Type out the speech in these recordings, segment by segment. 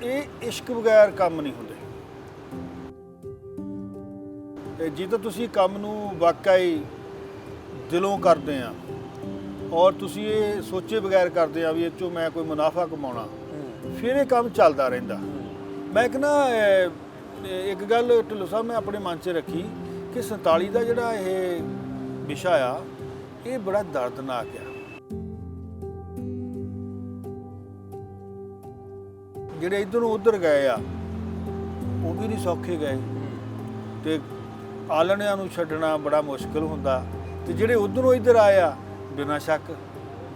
ਇਹ ਇਸ਼ਕ ਬਗੈਰ ਕੰਮ ਨਹੀਂ ਹੁੰਦੇ। ਜੇ ਤਾਂ ਤੁਸੀਂ ਕੰਮ ਨੂੰ ਵਾਕਈ ਦਿਲੋਂ ਕਰਦੇ ਆ ਔਰ ਤੁਸੀਂ ਇਹ ਸੋਚੇ ਬਗੈਰ ਕਰਦੇ ਆ ਵੀ ਇਹ 'ਚੋਂ ਮੈਂ ਕੋਈ ਮੁਨਾਫਾ ਕਮਾਉਣਾ, ਫਿਰ ਇਹ ਕੰਮ ਚੱਲਦਾ ਰਹਿੰਦਾ। ਮੈਂ ਕਹਿੰਦਾ ਇੱਕ ਗੱਲ ਢਿੱਲੋਂ ਸਾਹਿਬ ਮੈਂ ਆਪਣੇ ਮਨ 'ਚ ਰੱਖੀ ਕਿ 47 ਦਾ ਜਿਹੜਾ ਇਹ ਵਿਸ਼ਾ ਆ ਇਹ ਬੜਾ ਦਰਦਨਾਕ ਆ। ਜਿਹੜੇ ਇੱਧਰੋਂ ਉੱਧਰ ਗਏ ਆ ਉਹ ਵੀ ਨਹੀਂ ਸੌਖੇ ਗਏ, ਤੇ ਆਲਣਿਆਂ ਨੂੰ ਛੱਡਣਾ ਬੜਾ ਮੁਸ਼ਕਿਲ ਹੁੰਦਾ, ਤੇ ਜਿਹੜੇ ਉੱਧਰੋਂ ਇੱਧਰ ਆਏ ਆ ਬਿਨਾਂ ਸ਼ੱਕ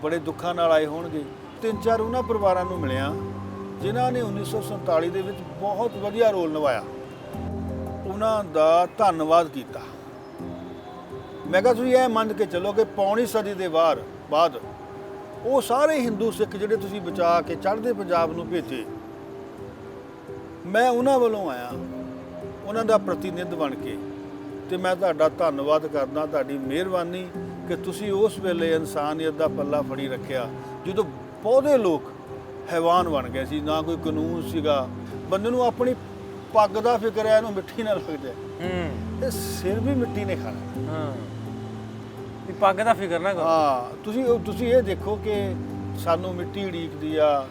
ਬੜੇ ਦੁੱਖਾਂ ਨਾਲ ਆਏ ਹੋਣਗੇ। 3-4 ਉਹਨਾਂ ਪਰਿਵਾਰਾਂ ਨੂੰ ਮਿਲਿਆ ਜਿਨ੍ਹਾਂ ਨੇ 1947 ਦੇ ਵਿੱਚ ਬਹੁਤ ਵਧੀਆ ਰੋਲ ਨਿਭਾਇਆ, ਉਹਨਾਂ ਦਾ ਧੰਨਵਾਦ ਕੀਤਾ। ਮੈਂ ਕਿਹਾ ਤੁਸੀਂ ਇਹ ਮੰਨ ਕੇ ਚੱਲੋ ਕਿ ਪੌਣੀ ਸਦੀ ਦੇ ਬਾਅਦ ਉਹ ਸਾਰੇ ਹਿੰਦੂ ਸਿੱਖ ਜਿਹੜੇ ਤੁਸੀਂ ਬਚਾ ਕੇ ਚੜ੍ਹਦੇ ਪੰਜਾਬ ਨੂੰ ਭੇਜੇ, ਮੈਂ ਉਹਨਾਂ ਵੱਲੋਂ ਆਇਆ, ਉਹਨਾਂ ਦਾ ਪ੍ਰਤੀਨਿਧ ਬਣ ਕੇ, ਤੇ ਮੈਂ ਤੁਹਾਡਾ ਧੰਨਵਾਦ ਕਰਦਾ, ਤੁਹਾਡੀ ਮਿਹਰਬਾਨੀ ਕਿ ਤੁਸੀਂ ਉਸ ਵੇਲੇ ਇਨਸਾਨੀਅਤ ਦਾ ਪੱਲਾ ਫੜੀ ਰੱਖਿਆ ਜਦੋਂ ਬਹੁਤੇ ਲੋਕ ਹੈਵਾਨ ਬਣ ਗਏ ਸੀ। ਨਾ ਕੋਈ ਕਾਨੂੰਨ ਸੀਗਾ, ਬੰਦੇ ਨੂੰ ਆਪਣੀ ਪੱਗ ਦਾ ਫਿਕਰ ਹੈ, ਇਹਨੂੰ ਮਿੱਟੀ ਨਾ ਲੱਗ ਜਾਏ, ਤੇ ਸਿਰ ਵੀ ਮਿੱਟੀ ਨੇ ਖਾਣਾ। ਵੀ ਪੱਗ ਦਾ ਫਿਕਰ ਨਾ ਕਰੋ। ਹਾਂ, ਤੁਸੀਂ ਇਹ ਦੇਖੋ ਕਿ ਸਾਨੂੰ ਮਿੱਟੀ ਉਡੀਕਦੀ ਆ,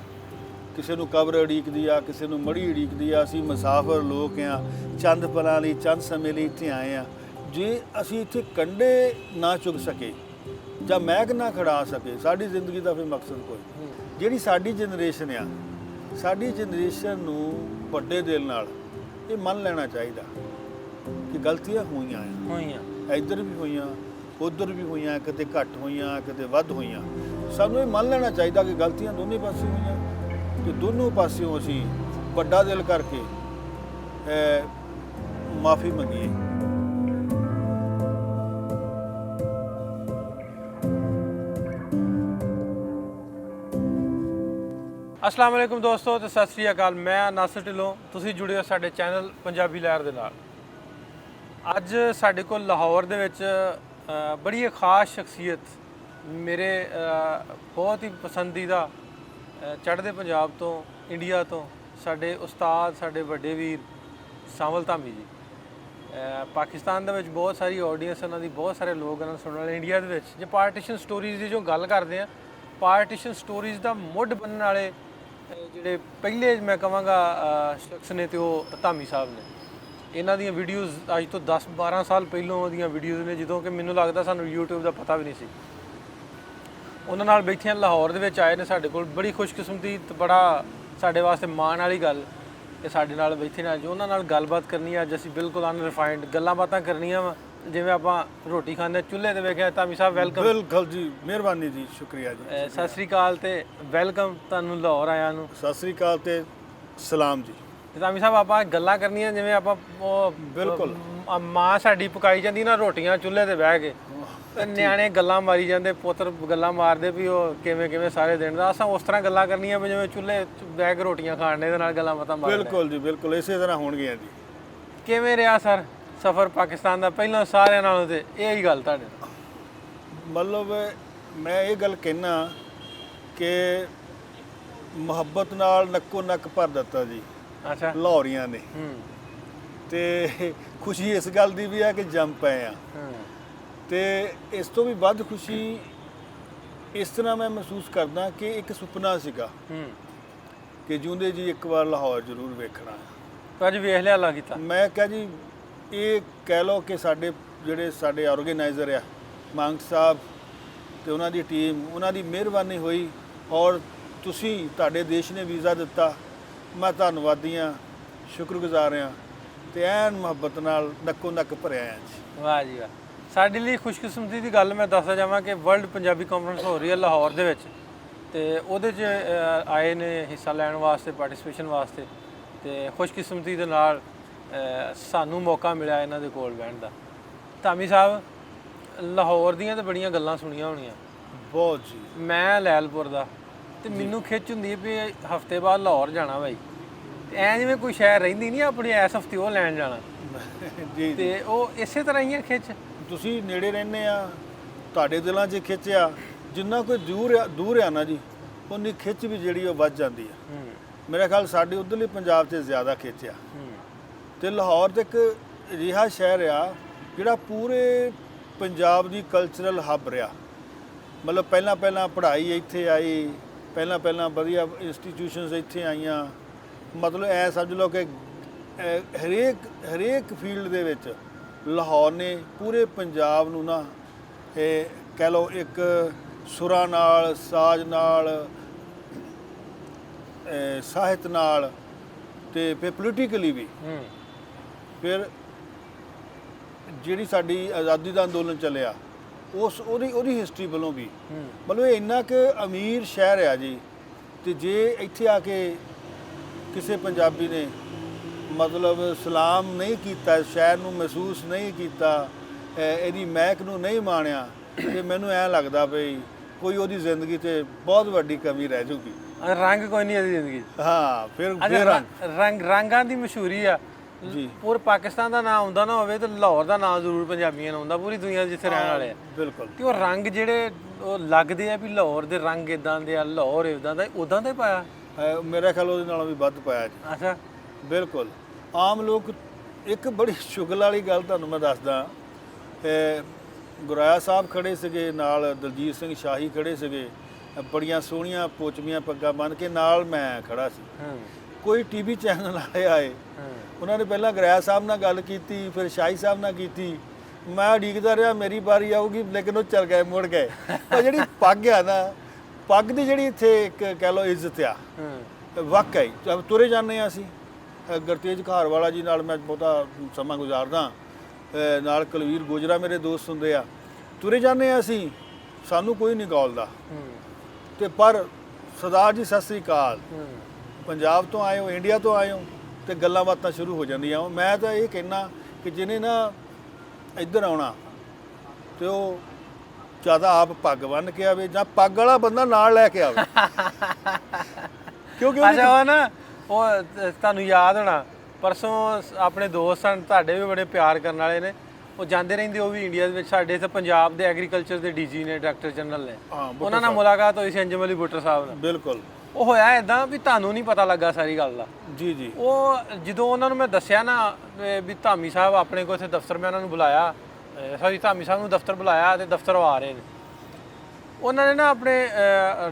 ਕਿਸੇ ਨੂੰ ਕਬਰ ਉਡੀਕਦੀ ਆ, ਕਿਸੇ ਨੂੰ ਮੜੀ ਉਡੀਕਦੀ ਆ। ਅਸੀਂ ਮੁਸਾਫਰ ਲੋਕ ਆ, ਚੰਦ ਪਲਾਂ ਲਈ ਚੰਦ ਸਮੇਂ ਲਈ ਇੱਥੇ ਆਏ ਆ। ਜੇ ਅਸੀਂ ਇੱਥੇ ਕੰਢੇ ਨਾ ਚੁੱਕ ਸਕੇ ਜਾਂ ਮਹਿਕ ਨਾ ਖੜਾ ਸਕੇ, ਸਾਡੀ ਜ਼ਿੰਦਗੀ ਦਾ ਫਿਰ ਮਕਸਦ ਕੋਈ। ਜਿਹੜੀ ਸਾਡੀ ਜਨਰੇਸ਼ਨ ਆ, ਸਾਡੀ ਜਨਰੇਸ਼ਨ ਨੂੰ ਵੱਡੇ ਦਿਲ ਨਾਲ ਇਹ ਮੰਨ ਲੈਣਾ ਚਾਹੀਦਾ ਕਿ ਗਲਤੀਆਂ ਹੋਈਆਂ ਇੱਧਰ ਵੀ ਹੋਈਆਂ, ਉੱਧਰ ਵੀ ਹੋਈਆਂ, ਕਿਤੇ ਘੱਟ ਹੋਈਆਂ, ਕਿਤੇ ਵੱਧ ਹੋਈਆਂ। ਸਾਨੂੰ ਇਹ ਮੰਨ ਲੈਣਾ ਚਾਹੀਦਾ ਕਿ ਗਲਤੀਆਂ ਦੋਨੇ ਪਾਸੇ ਹੋਈਆਂ, ਤੇ ਦੋਨੋਂ ਪਾਸਿਓਂ ਅਸੀਂ ਵੱਡਾ ਦਿਲ ਕਰਕੇ ਮਾਫੀ ਮੰਗੀਏ। अस्सलाम वालेकुम दोस्तों, तो सत श्री अकाल। मैं नासिर ढिल्लों, तुसीं जुड़े हो साडे चैनल पंजाबी लहर दे नाल। अज साडे कोल लाहौर दे विच बड़ी खास शख्सियत, मेरे बहुत ही पसंदीदा चढ़दे पंजाब तो, इंडिया तो साडे उस्ताद, साडे वड्डे वीर सावल धामी जी। पाकिस्तान दे विच बहुत सारी ऑडियंस, उन्हां दी बहुत सारे लोग उन्हां नूं सुणन वाले। इंडिया दे विच जे पार्टीशन स्टोरीज़ दी जो गल करदे आ, पार्टीशन स्टोरीज़ दा मुੱਢ बनण वाले ਜਿਹੜੇ ਪਹਿਲੇ ਮੈਂ ਕਹਾਂਗਾ ਸ਼ਖਸ ਨੇ, ਤੇ ਉਹ ਧਾਮੀ ਸਾਹਿਬ ਨੇ। ਇਹਨਾਂ ਦੀਆਂ ਵੀਡੀਓਜ਼ ਅੱਜ ਤੋਂ 10-12 ਸਾਲ ਪਹਿਲੋਂ ਦੀਆਂ ਵੀਡੀਓਜ਼ ਨੇ, ਜਦੋਂ ਕਿ ਮੈਨੂੰ ਲੱਗਦਾ ਸਾਨੂੰ YouTube ਦਾ ਪਤਾ ਵੀ ਨਹੀਂ ਸੀ। ਉਹਨਾਂ ਨਾਲ ਬੈਠਿਆਂ ਲਾਹੌਰ ਦੇ ਵਿੱਚ ਆਏ ਨੇ ਸਾਡੇ ਕੋਲ। ਬੜੀ ਖੁਸ਼ਕਿਸਮਤੀ ਤੇ ਬੜਾ ਸਾਡੇ ਵਾਸਤੇ ਮਾਣ ਵਾਲੀ ਗੱਲ ਕਿ ਸਾਡੇ ਨਾਲ ਬੈਠੇ ਨੇ। ਅੱਜ ਉਹਨਾਂ ਨਾਲ ਗੱਲਬਾਤ ਕਰਨੀ ਹੈ। ਅੱਜ ਅਸੀਂ ਬਿਲਕੁਲ ਅਨਰਿਫਾਈਨਡ ਗੱਲਾਂ ਬਾਤਾਂ ਕਰਨੀਆਂ ਵਾ, ਜਿਵੇਂ ਆਪਾਂ ਰੋਟੀ ਖਾਂਦੇ ਚੁੱਲ੍ਹੇ ਤੇ ਵੇਖਿਆ। ਧਾਮੀ ਸਾਹਿਬ ਵੈਲਕਮ। ਬਿਲਕੁਲ ਜੀ, ਮਿਹਰਬਾਨੀ ਜੀ, ਸ਼ੁਕਰੀਆ ਜੀ। ਸਤਿ ਸ੍ਰੀ ਅਕਾਲ ਤੇ ਵੈਲਕਮ ਤੁਹਾਨੂੰ ਲਾਹੌਰ ਆਇਆਂ ਨੂੰ। ਸਤਿ ਸ੍ਰੀ ਅਕਾਲ ਤੇ ਸਲਾਮ ਜੀ। ਤੇ ਧਾਮੀ ਸਾਹਿਬ ਆਪਾਂ ਗੱਲਾਂ ਕਰਨੀਆਂ ਜਿਵੇਂ ਆਪਾਂ ਉਹ ਬਿਲਕੁਲ ਮਾਂ ਸਾਡੀ ਪਕਾਈ ਜਾਂਦੀ ਨਾ ਰੋਟੀਆਂ ਚੁੱਲ੍ਹੇ ਤੇ ਬਹਿ ਕੇ, ਤੇ ਨਿਆਣੇ ਗੱਲਾਂ ਮਾਰੀ ਜਾਂਦੇ, ਪੁੱਤਰ ਗੱਲਾਂ ਮਾਰਦੇ ਵੀ ਉਹ ਕਿਵੇਂ ਸਾਰੇ ਦਿਨ ਦਾ। ਅਸਾਂ ਉਸ ਤਰ੍ਹਾਂ ਗੱਲਾਂ ਕਰਨੀਆਂ ਵੀ ਜਿਵੇਂ ਚੁੱਲ੍ਹੇ ਬਹਿ ਕੇ ਰੋਟੀਆਂ ਖਾਣ ਦੇ ਨਾਲ ਗੱਲਾਂ ਬਾਤਾਂ ਮਾਰਦੇ। ਬਿਲਕੁਲ ਜੀ, ਬਿਲਕੁਲ ਇਸੇ ਤਰ੍ਹਾਂ ਹੋਣਗੀਆਂ ਜੀ। ਕਿਵੇਂ ਰਿਹਾ ਸਰ ਸਫ਼ਰ ਪਾਕਿਸਤਾਨ ਦਾ ਪਹਿਲਾਂ ਸਾਰਿਆਂ ਨਾਲੋਂ? ਤੇ ਇਹ ਹੀ ਗੱਲ ਤੁਹਾਡੇ ਮਤਲਬ ਮੈਂ ਇਹ ਗੱਲ ਕਹਿਣਾ ਕਿ ਮੁਹੱਬਤ ਨਾਲ ਨੱਕੋ ਨੱਕ ਭਰ ਦਿੱਤਾ ਜੀ। ਅੱਛਾ, ਲਾਹੌਰੀਆਂ ਨੇ। ਤੇ ਖੁਸ਼ੀ ਇਸ ਗੱਲ ਦੀ ਵੀ ਆ ਕਿ ਜੰਮ ਪਏ ਆ, ਤੇ ਇਸ ਤੋਂ ਵੀ ਵੱਧ ਖੁਸ਼ੀ ਇਸ ਤਰ੍ਹਾਂ ਮੈਂ ਮਹਿਸੂਸ ਕਰਦਾ ਕਿ ਇੱਕ ਸੁਪਨਾ ਸੀਗਾ ਕਿ ਜਿਉਂਦੇ ਜੀ ਇੱਕ ਵਾਰ ਲਾਹੌਰ ਜ਼ਰੂਰ ਵੇਖਣਾ। ਅੱਜ ਵੇਖ ਲਿਆ ਅੱਲਾ ਕੀਤਾ। ਮੈਂ ਕਿਹਾ ਜੀ ਇਹ ਕਹਿ ਲਓ ਕਿ ਜਿਹੜੇ ਸਾਡੇ ਆਰਗੇਨਾਈਜ਼ਰ ਆ ਮੰਗ ਸਾਹਿਬ ਤੇ ਉਹਨਾਂ ਦੀ ਟੀਮ, ਉਹਨਾਂ ਦੀ ਮਿਹਰਬਾਨੀ ਹੋਈ, ਔਰ ਤੁਹਾਡੇ ਦੇਸ਼ ਨੇ ਵੀਜ਼ਾ ਦਿੱਤਾ। ਮੈਂ ਧੰਨਵਾਦੀ ਹਾਂ, ਸ਼ੁਕਰਗੁਜ਼ਾਰ ਹਾਂ, ਤੇ ਐਨ ਮੁਹੱਬਤ ਨਾਲ ਨੱਕੋ ਨੱਕ ਭਰਿਆ ਆ ਜੀ। ਵਾਹ ਜੀ ਵਾਹ। ਸਾਡੇ ਲਈ ਖੁਸ਼ਕਿਸਮਤੀ ਦੀ ਗੱਲ ਮੈਂ ਦੱਸਦਾ ਜਾਵਾਂ ਕਿ ਵਰਲਡ ਪੰਜਾਬੀ ਕਾਨਫਰੰਸ ਹੋ ਰਹੀ ਹੈ ਲਾਹੌਰ ਦੇ ਵਿੱਚ, ਤੇ ਉਹਦੇ 'ਚ ਆਏ ਨੇ ਹਿੱਸਾ ਲੈਣ ਵਾਸਤੇ, ਪਾਰਟਿਸਪੇਸ਼ਨ ਵਾਸਤੇ, ਤੇ ਖੁਸ਼ਕਿਸਮਤੀ ਦੇ ਨਾਲ ਸਾਨੂੰ ਮੌਕਾ ਮਿਲਿਆ ਇਹਨਾਂ ਦੇ ਕੋਲ ਬਹਿਣ ਦਾ। ਧਾਮੀ ਸਾਹਿਬ, ਲਾਹੌਰ ਦੀਆਂ ਤਾਂ ਬੜੀਆਂ ਗੱਲਾਂ ਸੁਣੀਆਂ ਹੋਣੀਆਂ। ਬਹੁਤ ਜੀ। ਮੈਂ ਲੈਲਪੁਰ ਦਾ, ਤੇ ਮੈਨੂੰ ਖਿੱਚ ਹੁੰਦੀ ਹੈ ਵੀ ਹਫ਼ਤੇ ਬਾਅਦ ਲਾਹੌਰ ਜਾਣਾ ਬਾਈ, ਤੇ ਐਂ ਜਿਵੇਂ ਕੋਈ ਸ਼ਹਿਰ ਰਹਿੰਦੀ ਨਹੀਂ ਆਪਣੀ, ਇਸ ਹਫ਼ਤੇ ਉਹ ਲੈਣ ਜਾਣਾ ਜੀ। ਤੇ ਉਹ ਇਸੇ ਤਰ੍ਹਾਂ ਹੀ ਆ ਖਿੱਚ। ਤੁਸੀਂ ਨੇੜੇ ਰਹਿੰਦੇ ਆ, ਤੁਹਾਡੇ ਦਿਲਾਂ 'ਚ ਖਿੱਚ ਆ। ਜਿੰਨਾ ਕੋਈ ਦੂਰ ਆ ਨਾ ਜੀ, ਉਨੀ ਖਿੱਚ ਵੀ ਜਿਹੜੀ ਉਹ ਵੱਧ ਜਾਂਦੀ ਆ। ਮੇਰਾ ਖਿਆਲ ਸਾਡੇ ਉਧਰਲੇ ਪੰਜਾਬ 'ਚ ਜ਼ਿਆਦਾ ਖਿੱਚਿਆ। ਤੇ ਲਾਹੌਰ ਤੇ ਇੱਕ ਅਜਿਹਾ ਸ਼ਹਿਰ ਆ ਜਿਹੜਾ ਪੂਰੇ ਪੰਜਾਬ ਦੀ ਕਲਚਰਲ ਹੱਬ ਰਿਹਾ। ਮਤਲਬ ਪਹਿਲਾਂ ਪੜ੍ਹਾਈ ਇੱਥੇ ਆਈ, ਪਹਿਲਾਂ ਵਧੀਆ ਇੰਸਟੀਟਿਊਸ਼ਨਸ ਇੱਥੇ ਆਈਆਂ। ਮਤਲਬ ਐ ਸਮਝ ਲਓ ਕਿ ਹਰੇਕ ਫੀਲਡ ਦੇ ਵਿੱਚ ਲਾਹੌਰ ਨੇ ਪੂਰੇ ਪੰਜਾਬ ਨੂੰ ਨਾ ਇਹ ਕਹਿ ਲਓ ਇੱਕ ਸੁਰਾਂ ਨਾਲ, ਸਾਜ਼ ਨਾਲ, ਸਾਹਿਤ ਨਾਲ ਤੇ ਫਿਰ ਪੋਲੀਟੀਕਲੀ ਵੀ। ਫਿਰ ਜਿਹੜੀ ਸਾਡੀ ਆਜ਼ਾਦੀ ਦਾ ਅੰਦੋਲਨ ਚੱਲਿਆ ਉਹਦੀ ਹਿਸਟਰੀ ਵੱਲੋਂ ਵੀ ਮਤਲਬ ਇਹ ਇੰਨਾ ਕਿ ਅਮੀਰ ਸ਼ਹਿਰ ਆ ਜੀ। ਤੇ ਜੇ ਇੱਥੇ ਆ ਕੇ ਕਿਸੇ ਪੰਜਾਬੀ ਨੇ ਮਤਲਬ ਸਲਾਮ ਨਹੀਂ ਕੀਤਾ, ਸ਼ਹਿਰ ਨੂੰ ਮਹਿਸੂਸ ਨਹੀਂ ਕੀਤਾ, ਇਹਦੀ ਮਹਿਕ ਨੂੰ ਨਹੀਂ ਮਾਣਿਆ, ਤੇ ਮੈਨੂੰ ਐਂ ਲੱਗਦਾ ਬਈ ਕੋਈ ਉਹਦੀ ਜ਼ਿੰਦਗੀ 'ਤੇ ਬਹੁਤ ਵੱਡੀ ਕਮੀ ਰਹਿ ਜੂਗੀ। ਰੰਗ ਕੋਈ ਨਹੀਂ ਇਹਦੀ ਜ਼ਿੰਦਗੀ 'ਚ। ਹਾਂ ਫਿਰ ਰੰਗਾਂ ਦੀ ਮਸ਼ਹੂਰੀ ਆ ਜੀ। ਪੂਰੇ ਪਾਕਿਸਤਾਨ ਦਾ ਨਾਮ ਆਉਂਦਾ ਨਾ ਹੋਵੇ ਤੇ ਲਾਹੌਰ ਦਾ ਨਾਮ ਜ਼ਰੂਰ ਪੰਜਾਬੀਆਂ ਨੂੰ ਆਉਂਦਾ, ਪੂਰੀ ਦੁਨੀਆ ਜਿੱਥੇ ਰਹਿਣ ਵਾਲੇ ਆ। ਬਿਲਕੁਲ। ਤੇ ਉਹ ਰੰਗ ਜਿਹੜੇ ਉਹ ਲੱਗਦੇ ਆ ਵੀ ਲਾਹੌਰ ਦੇ ਰੰਗ ਇਦਾਂ ਦੇ ਆ, ਲਾਹੌਰ ਇਦਾਂ ਦਾ, ਉਦਾਂ ਦਾ ਹੀ ਪਾਇਆ ਮੇਰਾ ਖਿਆਲ ਉਹਦੇ ਨਾਲੋਂ ਵੀ ਵੱਧ ਪਾਇਆ ਜੀ। ਅੱਛਾ। ਬਿਲਕੁਲ। ਆਮ ਲੋਕ ਇੱਕ ਬੜੀ ਸ਼ੁਗਲ ਵਾਲੀ ਗੱਲ ਤੁਹਾਨੂੰ ਮੈਂ ਦੱਸਦਾ, ਗੁਰਾਇਆ ਸਾਹਿਬ ਖੜੇ ਸੀਗੇ ਨਾਲ, ਦਲਜੀਤ ਸਿੰਘ ਸ਼ਾਹੀ ਖੜੇ ਸੀਗੇ, ਬੜੀਆਂ ਸੋਹਣੀਆਂ ਪੋਚਵੀਆਂ ਪੱਗਾਂ ਬੰਨ੍ਹ ਕੇ, ਨਾਲ ਮੈਂ ਖੜਾ ਸੀ। ਕੋਈ ਟੀਵੀ ਚੈਨਲ ਵਾਲੇ ਆਏ, ਉਹਨਾਂ ਨੇ ਪਹਿਲਾਂ ਗੁਰਾਇਆ ਸਾਹਿਬ ਨਾਲ ਗੱਲ ਕੀਤੀ, ਫਿਰ ਸ਼ਾਹੀ ਸਾਹਿਬ ਨਾਲ ਕੀਤੀ। ਮੈਂ ਉਡੀਕਦਾ ਰਿਹਾ ਮੇਰੀ ਵਾਰੀ ਆਊਗੀ, ਲੇਕਿਨ ਉਹ ਚੱਲ ਗਏ, ਮੁੜ ਗਏ। ਉਹ ਜਿਹੜੀ ਪੱਗ ਆ ਨਾ, ਪੱਗ ਦੀ ਜਿਹੜੀ ਇੱਥੇ ਇੱਕ ਕਹਿ ਲਓ ਇੱਜ਼ਤ ਆ, ਵਾਕਈ ਤੁਰੇ ਜਾਂਦੇ ਹਾਂ ਅਸੀਂ। ਗੁਰਤੇਜ ਘਾਰਵਾਲਾ ਜੀ ਨਾਲ ਮੈਂ ਬਹੁਤਾ ਸਮਾਂ ਗੁਜ਼ਾਰਦਾ, ਨਾਲ ਕੁਲਵੀਰ ਗੋਜਰਾ ਮੇਰੇ ਦੋਸਤ ਹੁੰਦੇ ਆ। ਤੁਰੇ ਜਾਂਦੇ ਹਾਂ ਅਸੀਂ, ਸਾਨੂੰ ਕੋਈ ਨਹੀਂ ਗੌਲਦਾ। ਤੇ ਪਰ ਸਰਦਾਰ ਜੀ ਸਤਿ ਸ੍ਰੀ ਅਕਾਲ, ਪੰਜਾਬ ਤੋਂ ਆਏ ਹੋ, ਇੰਡੀਆ ਤੋਂ ਆਏ ਹੋ, ਤੇ ਗੱਲਾਂ ਬਾਤਾਂ ਸ਼ੁਰੂ ਹੋ ਜਾਂਦੀਆਂ। ਮੈਂ ਤਾਂ ਇਹ ਕਹਿਣਾ ਕਿ ਜਿਹਨੇ ਨਾ ਇੱਧਰ ਆਉਣਾ ਤੇ ਉਹ ਜ਼ਿਆਦਾ ਆਪ ਪੱਗ ਬੰਨ੍ਹ ਕੇ ਆਵੇ, ਜਾਂ ਪੱਗ ਵਾਲਾ ਬੰਦਾ ਨਾਲ ਲੈ ਕੇ ਆਵੇ। ਕਿਉਂਕਿ ਉਹ ਨਾ ਉਹ ਤੁਹਾਨੂੰ ਯਾਦ ਹੋਣਾ, ਪਰਸੋਂ ਆਪਣੇ ਦੋਸਤ ਸਨ ਤੁਹਾਡੇ ਵੀ ਬੜੇ ਪਿਆਰ ਕਰਨ ਵਾਲੇ ਨੇ, ਉਹ ਜਾਂਦੇ ਰਹਿੰਦੇ, ਉਹ ਵੀ ਇੰਡੀਆ ਦੇ ਵਿੱਚ। ਸਾਡੇ ਇੱਥੇ ਪੰਜਾਬ ਦੇ ਐਗਰੀਕਲਚਰ ਦੇ ਡੀਜੀ ਨੇ, ਡਾਇਰੈਕਟਰ ਜਨਰਲ ਨੇ, ਉਹਨਾਂ ਨਾਲ ਮੁਲਾਕਾਤ ਹੋਈ ਸੀ ਅੰਜਮ ਅਲੀ ਬੁੱਟਰ ਸਾਹਿਬ ਨਾਲ। ਬਿਲਕੁਲ। ਉਹ ਹੋਇਆ ਇਦਾਂ ਵੀ ਤੁਹਾਨੂੰ ਨਹੀਂ ਪਤਾ ਲੱਗਾ ਸਾਰੀ ਗੱਲ ਦਾ। ਜੀ ਜੀ। ਉਹ ਜਦੋਂ ਉਹਨਾਂ ਨੂੰ ਮੈਂ ਦੱਸਿਆ ਨਾ ਵੀ ਧਾਮੀ ਸਾਹਿਬ ਆਪਣੇ ਕੋਲ ਇੱਥੇ ਦਫ਼ਤਰ, ਮੈਂ ਉਹਨਾਂ ਨੂੰ ਬੁਲਾਇਆ, ਧਾਮੀ ਸਾਹਿਬ ਨੂੰ ਦਫ਼ਤਰ ਬੁਲਾਇਆ ਤੇ ਦਫ਼ਤਰ ਆ ਰਹੇ ਨੇ। ਉਹਨਾਂ ਨੇ ਨਾ ਆਪਣੇ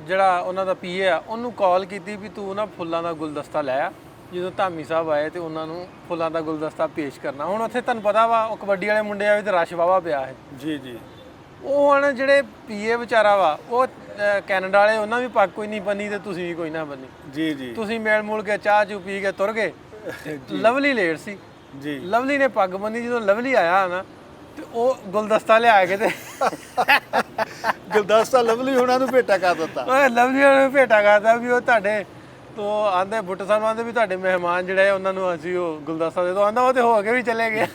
ਜਿਹੜਾ ਉਹਨਾਂ ਦਾ ਪੀਏ ਆ ਉਹਨੂੰ ਕਾਲ ਕੀਤੀ ਵੀ ਤੂੰ ਨਾ ਫੁੱਲਾਂ ਦਾ ਗੁਲਦਸਤਾ ਲੈ ਆ। ਜਦੋਂ ਧਾਮੀ ਸਾਹਿਬ ਆਏ ਤੇ ਉਹਨਾਂ ਨੂੰ ਫੁੱਲਾਂ ਦਾ ਗੁਲਦਸਤਾ ਪੇਸ਼ ਕਰਨਾ। ਹੁਣ ਉੱਥੇ ਤੁਹਾਨੂੰ ਪਤਾ ਵਾ ਉਹ ਕਬੱਡੀ ਵਾਲੇ ਮੁੰਡੇ ਆਏ ਤੇ ਰਸ਼ ਵਾਹਵਾ ਪਿਆ ਹੈ। ਜੀ ਜੀ। ਉਹ ਹੁਣ ਜਿਹੜੇ ਪੀਏ ਵਿਚਾਰਾ ਵਾ, ਉਹ ਕੈਨੇਡਾ ਵਾਲੇ, ਉਹਨਾਂ ਵੀ ਪੱਗ ਕੋਈ ਨਹੀਂ ਬੰਨੀ ਤੇ ਤੁਸੀਂ ਵੀ ਕੋਈ ਨਾ ਬੰਨੀ। ਜੀ ਜੀ। ਤੁਸੀਂ ਮੇਲ ਮੂਲ ਕੇ ਚਾਹ ਚੂ ਪੀ ਕੇ ਤੁਰ ਗਏ। ਲਵਲੀ ਲੇਟ ਸੀ ਜੀ, ਲਵਲੀ ਨੇ ਪੱਗ ਬੰਨੀ। ਜਦੋਂ ਲਵਲੀ ਆਇਆ ਨਾ ਤੇ ਉਹ ਗੁਲਦਸਤਾ ਲਿਆ ਕੇ ਤੇ ਗੁਲਦਸਤਾ ਲਵਲੀ ਉਹਨਾਂ ਨੂੰ ਭੇਟਾ ਕਰ ਦਿੱਤਾ। ਉਹ ਲਵਲੀ ਨੂੰ ਭੇਟਾ ਕਰਦਾ ਵੀ ਉਹ ਤੁਹਾਡੇ ਤੋਂ ਆਂਦੇ ਬੁੱਟ ਸਾਹਿਬ ਆਂਦੇ ਵੀ ਤੁਹਾਡੇ ਮਹਿਮਾਨ ਜਿਹੜੇ ਉਹਨਾਂ ਨੂੰ ਅਸੀਂ ਉਹ ਗੁਲਦਸਤਾ ਦੇ ਦੋ। ਆਂਦਾ ਉਹ ਤੇ ਹੋ ਕੇ ਵੀ ਚਲੇ ਗਏ।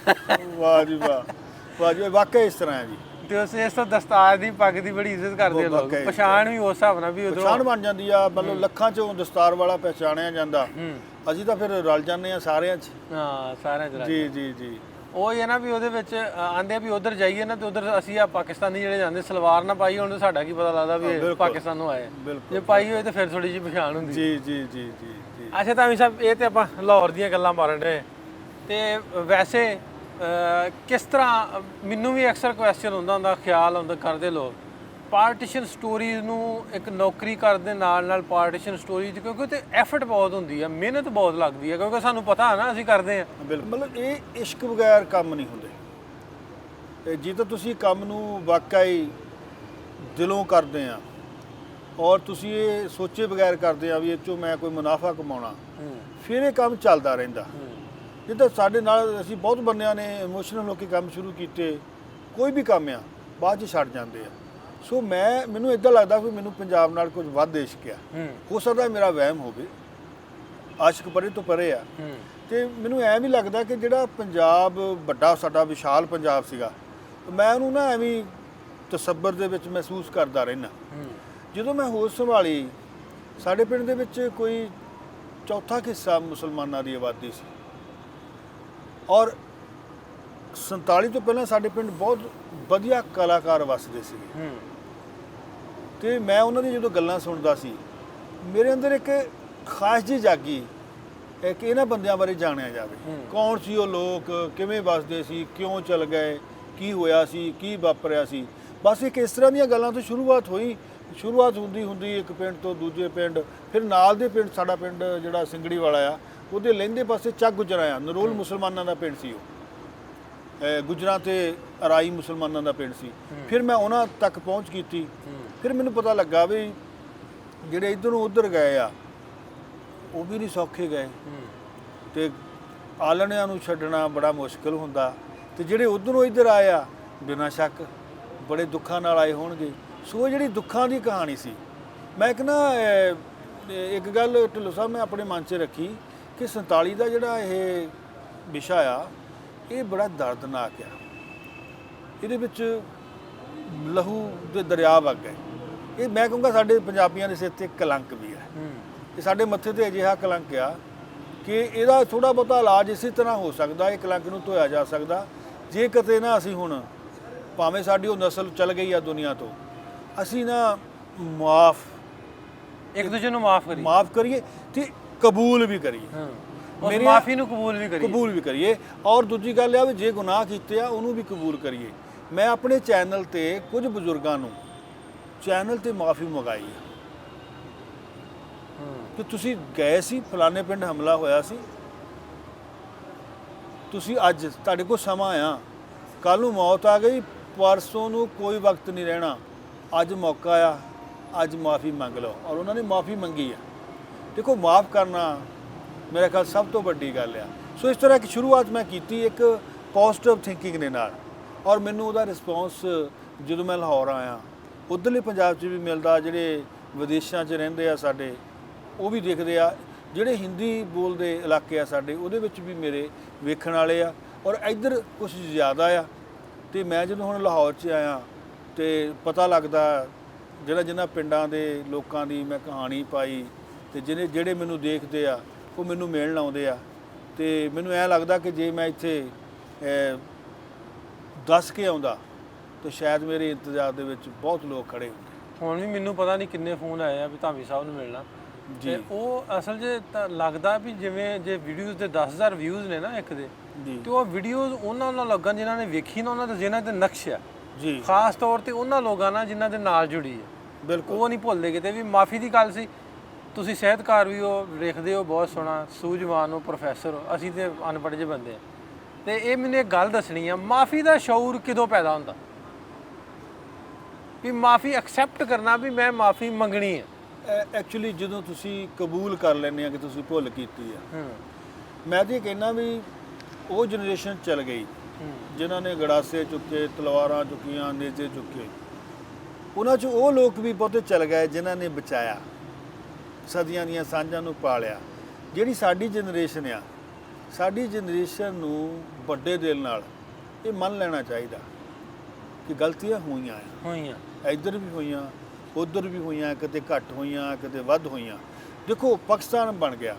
ਵਾਹ ਜੀ ਵਾਹ, ਵਾਹ ਜੀ ਵਾਕਈ ਇਸ ਤਰ੍ਹਾਂ ਹੈ ਜੀ। ਤੇ ਉਸ ਇਸ ਤੋਂ ਦਸਤਾਰ ਦੀ ਪੱਗ ਦੀ ਬੜੀ ਇੱਜ਼ਤ ਕਰਦੇ ਲੋਕ। ਪਛਾਣ ਵੀ ਉਸ ਹਿਸਾਬ ਨਾਲ ਵੀ ਉਧਰੋਂ ਪਛਾਣ ਬਣ ਜਾਂਦੀ ਆ। ਮਤਲਬ ਲੱਖਾਂ ਚੋਂ ਦਸਤਾਰ ਵਾਲਾ ਪਹਿਚਾਣਿਆ ਜਾਂਦਾ। ਅਸੀਂ ਤਾਂ ਫਿਰ ਰਲ ਜਾਂਦੇ ਆ ਸਾਰਿਆਂ 'ਚ। ਹਾਂ, ਸਾਰਿਆਂ 'ਚ। ਜੀ ਜੀ ਜੀ। ਉਹ ਹੀ ਹੈ ਨਾ ਵੀ ਉਹਦੇ ਵਿੱਚ ਆਂਦੇ ਵੀ ਉਧਰ ਜਾਈਏ ਨਾ ਤੇ ਉਧਰ ਅਸੀਂ ਆ ਪਾਕਿਸਤਾਨੀ ਜਿਹੜੇ ਜਾਂਦੇ ਸਲਵਾਰ ਨਾ ਪਾਈ ਹੋਣ, ਸਾਡਾ ਕੀ ਪਤਾ ਲੱਗਦਾ ਵੀ ਪਾਕਿਸਤਾਨ ਨੂੰ ਆਏ। ਜੇ ਪਾਈ ਹੋਏ ਤੇ ਫਿਰ ਥੋੜੀ ਜਿਹੀ ਪਛਾਣ ਹੁੰਦੀ। ਜੀ ਜੀ ਜੀ ਜੀ। ਅੱਛਾ ਧਾਮੀ ਸਾਹਿਬ, ਇਹ ਤੇ ਆਪਾਂ ਲਾਹੌਰ ਦੀਆਂ ਗੱਲਾਂ ਮਾਰਨ ਰਹੇ ਤੇ ਵੈਸੇ ਕਿਸ ਤਰ੍ਹਾਂ ਮੈਨੂੰ ਵੀ ਅਕਸਰ ਕੁਐਸਚਨ ਹੁੰਦਾ ਖਿਆਲ ਹੁੰਦਾ ਕਰਦੇ ਲੋਕ ਪਾਰਟੀਸ਼ਨ ਸਟੋਰੀਜ਼ ਨੂੰ ਇੱਕ ਨੌਕਰੀ ਕਰਨ ਦੇ ਨਾਲ ਪਾਰਟੀਸ਼ਨ ਸਟੋਰੀਜ਼, ਕਿਉਂਕਿ ਤੇ ਐਫਰਟ ਬਹੁਤ ਹੁੰਦੀ ਹੈ, ਮਿਹਨਤ ਬਹੁਤ ਲੱਗਦੀ ਹੈ, ਕਿਉਂਕਿ ਸਾਨੂੰ ਪਤਾ ਹੈ ਨਾ ਅਸੀਂ ਕਰਦੇ ਹਾਂ। ਮਤਲਬ ਇਹ ਇਸ਼ਕ ਬਗੈਰ ਕੰਮ ਨਹੀਂ ਹੁੰਦੇ। ਜੇ ਤਾਂ ਤੁਸੀਂ ਕੰਮ ਨੂੰ ਵਾਕਈ ਦਿਲੋਂ ਕਰਦੇ ਆ ਔਰ ਤੁਸੀਂ ਇਹ ਸੋਚੇ ਬਗੈਰ ਕਰਦੇ ਆ ਵੀ ਇਹ 'ਚੋਂ ਮੈਂ ਕੋਈ ਮੁਨਾਫਾ ਕਮਾਉਣਾ, ਫਿਰ ਇਹ ਕੰਮ ਚੱਲਦਾ ਰਹਿੰਦਾ। ਜਿੱਦਾਂ ਸਾਡੇ ਨਾਲ ਅਸੀਂ ਬਹੁਤ ਬੰਦਿਆਂ ਨੇ ਇਮੋਸ਼ਨਲ ਹੋ ਕੇ ਕੰਮ ਸ਼ੁਰੂ ਕੀਤੇ, ਕੋਈ ਵੀ ਕੰਮ ਆ ਬਾਅਦ 'ਚ ਛੱਡ ਜਾਂਦੇ ਆ। ਸੋ ਮੈਨੂੰ ਇੱਦਾਂ ਲੱਗਦਾ ਵੀ ਮੈਨੂੰ ਪੰਜਾਬ ਨਾਲ ਕੁਝ ਵੱਧ ਇਸ਼ਕ ਆ। ਹੋ ਸਕਦਾ ਮੇਰਾ ਵਹਿਮ ਹੋਵੇ, ਆਸ਼ਕ ਪਰੇ ਤੋਂ ਪਰੇ ਆ। ਤੇ ਮੈਨੂੰ ਐਂ ਵੀ ਲੱਗਦਾ ਕਿ ਜਿਹੜਾ ਪੰਜਾਬ ਵੱਡਾ ਸਾਡਾ ਵਿਸ਼ਾਲ ਪੰਜਾਬ ਸੀਗਾ, ਮੈਂ ਉਹਨੂੰ ਨਾ ਐਵੇਂ ਤਸੱਬਰ ਦੇ ਵਿੱਚ ਮਹਿਸੂਸ ਕਰਦਾ ਰਹਿਣਾ। ਜਦੋਂ ਮੈਂ ਹੋਸ਼ ਸੰਭਾਲੀ, ਸਾਡੇ ਪਿੰਡ ਦੇ ਵਿੱਚ ਕੋਈ ਚੌਥਾ ਹਿੱਸਾ ਮੁਸਲਮਾਨਾਂ ਦੀ ਆਬਾਦੀ ਸੀ ਔਰ 47 ਤੋਂ ਪਹਿਲਾਂ ਸਾਡੇ ਪਿੰਡ ਬਹੁਤ ਵਧੀਆ ਕਲਾਕਾਰ ਵੱਸਦੇ ਸੀਗੇ। ਤੇ ਮੈਂ ਉਹਨਾਂ ਦੀ ਜਦੋਂ ਗੱਲਾਂ ਸੁਣਦਾ ਸੀ, ਮੇਰੇ ਅੰਦਰ ਇੱਕ ਖਾਸ ਜੀ ਜਾਗੀ ਕਿ ਇਹਨਾਂ ਬੰਦਿਆਂ ਬਾਰੇ ਜਾਣਿਆ ਜਾਵੇ। ਕੌਣ ਸੀ ਉਹ ਲੋਕ, ਕਿਵੇਂ ਵੱਸਦੇ ਸੀ, ਕਿਉਂ ਚਲ ਗਏ, ਕੀ ਹੋਇਆ ਸੀ, ਕੀ ਵਾਪਰਿਆ ਸੀ। ਬਸ ਇੱਕ ਇਸ ਤਰ੍ਹਾਂ ਦੀਆਂ ਗੱਲਾਂ ਤੋਂ ਸ਼ੁਰੂਆਤ ਹੋਈ। ਸ਼ੁਰੂਆਤ ਹੁੰਦੀ ਇੱਕ ਪਿੰਡ ਤੋਂ ਦੂਜੇ ਪਿੰਡ, ਫਿਰ ਨਾਲ ਦੇ ਪਿੰਡ, ਸਾਡਾ ਪਿੰਡ ਜਿਹੜਾ ਸਿੰਗੜੀ ਵਾਲਾ ਆ, ਉਹਦੇ ਲਹਿੰਦੇ ਪਾਸੇ ਚੱਕ ਗੁਜਰਾਂ ਆ, ਨਰੋਲ ਮੁਸਲਮਾਨਾਂ ਦਾ ਪਿੰਡ ਸੀ ਉਹ। ਗੁਜਰਾਂ ਤੇ ਅਰਾਈ ਮੁਸਲਮਾਨਾਂ ਦਾ ਪਿੰਡ ਸੀ। ਫਿਰ ਮੈਂ ਉਹਨਾਂ ਤੱਕ ਪਹੁੰਚ ਕੀਤੀ। ਫਿਰ ਮੈਨੂੰ ਪਤਾ ਲੱਗਾ ਵੀ ਜਿਹੜੇ ਇੱਧਰੋਂ ਉੱਧਰ ਗਏ ਆ ਉਹ ਵੀ ਨਹੀਂ ਸੌਖੇ ਗਏ, ਤੇ ਆਲਣਿਆਂ ਨੂੰ ਛੱਡਣਾ ਬੜਾ ਮੁਸ਼ਕਲ ਹੁੰਦਾ, ਤੇ ਜਿਹੜੇ ਉੱਧਰੋਂ ਇੱਧਰ ਆਏ ਆ ਬਿਨਾਂ ਸ਼ੱਕ ਬੜੇ ਦੁੱਖਾਂ ਨਾਲ ਆਏ ਹੋਣਗੇ। ਸੋ ਜਿਹੜੀ ਦੁੱਖਾਂ ਦੀ ਕਹਾਣੀ ਸੀ, ਮੈਂ ਇੱਕ ਗੱਲ ਢਿੱਲੋਂ ਸਾਹਿਬ ਮੈਂ ਆਪਣੇ ਮਨ 'ਚ ਰੱਖੀ ਕਿ 47 ਦਾ ਜਿਹੜਾ ਇਹ ਵਿਸ਼ਾ ਆ ਇਹ ਬੜਾ ਦਰਦਨਾਕ ਆ। ਇਹਦੇ ਵਿੱਚ ਲਹੂ ਦੇ ਦਰਿਆ ਵਗ ਗਏ। ਇਹ ਮੈਂ ਕਹੂੰਗਾ ਸਾਡੇ ਪੰਜਾਬੀਆਂ ਦੇ ਸਿਰ 'ਤੇ ਕਲੰਕ ਵੀ ਹੈ। ਇਹ ਸਾਡੇ ਮੱਥੇ 'ਤੇ ਅਜਿਹਾ ਕਲੰਕ ਆ ਕਿ ਇਹਦਾ ਥੋੜ੍ਹਾ ਬਹੁਤਾ ਇਲਾਜ ਇਸੇ ਤਰ੍ਹਾਂ ਹੋ ਸਕਦਾ, ਇਹ ਕਲੰਕ ਨੂੰ ਧੋਇਆ ਜਾ ਸਕਦਾ ਜੇ ਕਿਤੇ ਨਾ ਅਸੀਂ ਹੁਣ, ਭਾਵੇਂ ਸਾਡੀ ਉਹ ਨਸਲ ਚੱਲ ਗਈ ਆ ਦੁਨੀਆ ਤੋਂ, ਅਸੀਂ ਨਾ ਇੱਕ ਦੂਜੇ ਨੂੰ ਮਾਫ ਕਰੀਏ ਤੇ ਕਬੂਲ ਵੀ ਕਰੀਏ। ਮੇਰੀ ਮਾਫੀ ਨੂੰ ਕਬੂਲ ਵੀ ਕਰੀਏ। ਔਰ ਦੂਜੀ ਗੱਲ ਇਹ ਵੀ ਜੇ ਗੁਨਾਹ ਕੀਤੇ ਆ ਉਹਨੂੰ ਵੀ ਕਬੂਲ ਕਰੀਏ। ਮੈਂ ਆਪਣੇ ਚੈਨਲ ਤੇ ਕੁਝ ਬਜ਼ੁਰਗਾਂ ਨੂੰ ਚੈਨਲ ਤੇ ਮਾਫੀ ਮੰਗਾਈ ਆ ਕਿ ਤੁਸੀਂ ਗਏ ਸੀ ਫਲਾਣੇ ਪਿੰਡ, ਹਮਲਾ ਹੋਇਆ ਸੀ, ਤੁਸੀਂ ਅੱਜ ਤੁਹਾਡੇ ਕੋਲ ਸਮਾਂ ਆ, ਕੱਲ ਨੂੰ ਮੌਤ ਆ ਗਈ, ਪਰਸੋਂ ਨੂੰ ਕੋਈ ਵਕਤ ਨਹੀਂ ਰਹਿਣਾ, ਅੱਜ ਮੌਕਾ ਆ, ਅੱਜ ਮਾਫੀ ਮੰਗ ਲਓ। ਔਰ ਉਹਨਾਂ ਨੇ ਮਾਫੀ ਮੰਗੀ ਆ। ਦੇਖੋ ਮਾਫ ਕਰਨਾ ਮੇਰਾ ਖਿਆਲ ਸਭ ਤੋਂ ਵੱਡੀ ਗੱਲ ਆ। ਸੋ ਇਸ ਤਰ੍ਹਾਂ ਇੱਕ ਸ਼ੁਰੂਆਤ ਮੈਂ ਕੀਤੀ ਇੱਕ ਪੋਜ਼ਿਟਿਵ ਥਿੰਕਿੰਗ ਦੇ ਨਾਲ, ਔਰ ਮੈਨੂੰ ਉਹਦਾ ਰਿਸਪੌਂਸ ਜਦੋਂ ਮੈਂ ਲਾਹੌਰ ਆਇਆ, ਉੱਧਰਲੇ ਪੰਜਾਬ 'ਚ ਵੀ ਮਿਲਦਾ, ਜਿਹੜੇ ਵਿਦੇਸ਼ਾਂ 'ਚ ਰਹਿੰਦੇ ਆ ਸਾਡੇ ਉਹ ਵੀ ਦੇਖਦੇ ਆ, ਜਿਹੜੇ ਹਿੰਦੀ ਬੋਲਦੇ ਇਲਾਕੇ ਆ ਸਾਡੇ ਉਹਦੇ ਵਿੱਚ ਵੀ ਮੇਰੇ ਵੇਖਣ ਵਾਲੇ ਆ, ਔਰ ਇੱਧਰ ਕੁਛ ਜ਼ਿਆਦਾ ਆ। ਅਤੇ ਮੈਂ ਜਦੋਂ ਹੁਣ ਲਾਹੌਰ 'ਚ ਆਇਆ ਅਤੇ ਪਤਾ ਲੱਗਦਾ ਜਿਨ੍ਹਾਂ ਪਿੰਡਾਂ ਦੇ ਲੋਕਾਂ ਦੀ ਮੈਂ ਕਹਾਣੀ ਪਾਈ, ਅਤੇ ਜਿਹੜੇ ਮੈਨੂੰ ਦੇਖਦੇ ਆ ਉਹ ਮੈਨੂੰ ਮਿਲਣ ਆਉਂਦੇ ਆ, ਅਤੇ ਮੈਨੂੰ ਐਂ ਲੱਗਦਾ ਕਿ ਜੇ ਮੈਂ ਇੱਥੇ ਦੱਸ ਕੇ ਆਉਂਦਾ ਤਾਂ ਸ਼ਾਇਦ ਮੇਰੇ ਇੰਤਜ਼ਾਰ ਦੇ ਵਿੱਚ ਬਹੁਤ ਲੋਕ ਖੜ੍ਹੇ ਹੁੰਦੇ। ਹੁਣ ਵੀ ਮੈਨੂੰ ਪਤਾ ਨਹੀਂ ਕਿੰਨੇ ਫੋਨ ਆਏ ਆ ਵੀ ਧਾਮੀ ਸਾਹਿਬ ਨੂੰ ਮਿਲਣਾ ਜੀ। ਉਹ ਅਸਲ 'ਚ ਤਾਂ ਲੱਗਦਾ ਵੀ ਜਿਵੇਂ ਜੇ ਵੀਡੀਓਜ਼ ਦੇ 10,000 ਵਿਊਜ਼ ਨੇ ਨਾ ਇੱਕ ਦੇ, ਤੇ ਉਹ ਵੀਡੀਓਜ਼ ਉਹਨਾਂ ਨਾਲ ਲੱਗਣ ਜਿਨ੍ਹਾਂ ਨੇ ਵੇਖੀ ਨਾ, ਉਹਨਾਂ ਦਾ ਜਿਹਨਾਂ ਤੇ ਨਕਸ਼ ਆ ਜੀ, ਖਾਸ ਤੌਰ ਤੇ ਉਹਨਾਂ ਲੋਕਾਂ ਨਾਲ ਜਿਨ੍ਹਾਂ ਦੇ ਨਾਲ ਜੁੜੀ ਹੈ। ਬਿਲਕੁਲ ਉਹ ਨਹੀਂ ਭੁੱਲਦੇ ਕਿਤੇ ਵੀ। ਮਾਫੀ ਦੀ ਗੱਲ ਸੀ, ਤੁਸੀਂ ਸਾਹਿਤਕਾਰ ਵੀ ਹੋ, ਵੇਖਦੇ ਹੋ, ਬਹੁਤ ਸੋਹਣਾ ਸੂਝਵਾਨ ਹੋ, ਪ੍ਰੋਫੈਸਰ ਹੋ, ਅਸੀਂ ਤੇ ਅਨਪੜ੍ਹ ਜਿਹੇ ਬੰਦੇ ਆ। ਤੇ ਇਹ ਮੈਨੂੰ ਇੱਕ ਗੱਲ ਦੱਸਣੀ ਆ, ਮਾਫੀ ਦਾ ਸ਼ਊਰ ਕਦੋਂ ਪੈਦਾ ਹੁੰਦਾ ਵੀ ਮਾਫੀ ਐਕਸੈਪਟ ਕਰਨਾ ਵੀ ਮੈਂ ਮਾਫੀ ਮੰਗਣੀ ਹੈ? ਐਕਚੁਅਲੀ ਜਦੋਂ ਤੁਸੀਂ ਕਬੂਲ ਕਰ ਲੈਂਦੇ ਆ ਕਿ ਤੁਸੀਂ ਭੁੱਲ ਕੀਤੀ ਆ। ਮੈਂ ਤਾਂ ਇਹ ਕਹਿੰਦਾ ਵੀ ਉਹ ਜਨਰੇਸ਼ਨ ਚੱਲ ਗਈ ਜਿਨ੍ਹਾਂ ਨੇ ਗੜਾਸੇ ਚੁੱਕੇ, ਤਲਵਾਰਾਂ ਚੁੱਕੀਆਂ, ਨੇਜੇ ਚੁੱਕੇ। ਉਹਨਾਂ 'ਚ ਉਹ ਲੋਕ ਵੀ ਬਹੁਤੇ ਚੱਲ ਗਏ ਜਿਨ੍ਹਾਂ ਨੇ ਬਚਾਇਆ, ਸਦੀਆਂ ਦੀਆਂ ਸਾਂਝਾਂ ਨੂੰ ਪਾਲਿਆ। ਜਿਹੜੀ ਸਾਡੀ ਜਨਰੇਸ਼ਨ ਆ, ਸਾਡੀ ਜਨਰੇਸ਼ਨ ਨੂੰ ਵੱਡੇ ਦਿਲ ਨਾਲ ਇਹ ਮੰਨ ਲੈਣਾ ਚਾਹੀਦਾ ਕਿ ਗਲਤੀਆਂ ਹੋਈਆਂ, ਇੱਧਰ ਵੀ ਹੋਈਆਂ, ਉੱਧਰ ਵੀ ਹੋਈਆਂ, ਕਿਤੇ ਘੱਟ ਹੋਈਆਂ, ਕਿਤੇ ਵੱਧ ਹੋਈਆਂ। ਦੇਖੋ ਪਾਕਿਸਤਾਨ ਬਣ ਗਿਆ,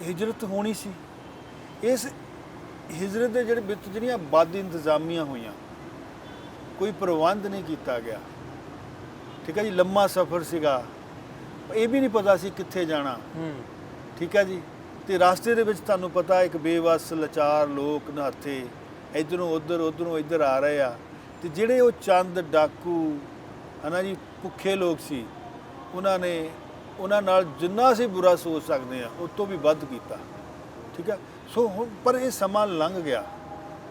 ਹਿਜਰਤ ਹੋਣੀ ਸੀ। ਇਸ ਹਿਜਰਤ ਦੇ ਜਿਹੜੇ ਵਿੱਚ ਜਿਹੜੀਆਂ ਬਦ ਇੰਤਜ਼ਾਮੀਆਂ ਹੋਈਆਂ, ਕੋਈ ਪ੍ਰਬੰਧ ਨਹੀਂ ਕੀਤਾ ਗਿਆ, ਠੀਕ ਹੈ ਜੀ। ਲੰਮਾ ਸਫ਼ਰ ਸੀਗਾ, ਇਹ ਵੀ ਨਹੀਂ ਪਤਾ ਸੀ ਕਿੱਥੇ ਜਾਣਾ, ਠੀਕ ਹੈ ਜੀ। ਅਤੇ ਰਸਤੇ ਦੇ ਵਿੱਚ ਤੁਹਾਨੂੰ ਪਤਾ ਇੱਕ ਬੇਵੱਸ ਲਾਚਾਰ ਲੋਕ ਨਿਹੱਥੇ ਇੱਧਰੋਂ ਇੱਧਰ ਆ ਰਹੇ ਆ, ਅਤੇ ਜਿਹੜੇ ਉਹ ਚੰਦ ਡਾਕੂ ਹੈ ਨਾ ਜੀ, ਭੁੱਖੇ ਲੋਕ ਸੀ, ਉਹਨਾਂ ਨਾਲ ਜਿੰਨਾ ਅਸੀਂ ਬੁਰਾ ਸੋਚ ਸਕਦੇ ਹਾਂ ਉਸ ਤੋਂ ਵੀ ਵੱਧ ਕੀਤਾ, ਠੀਕ ਹੈ। ਸੋ ਹੁਣ ਪਰ ਇਹ ਸਮਾਂ ਲੰਘ ਗਿਆ।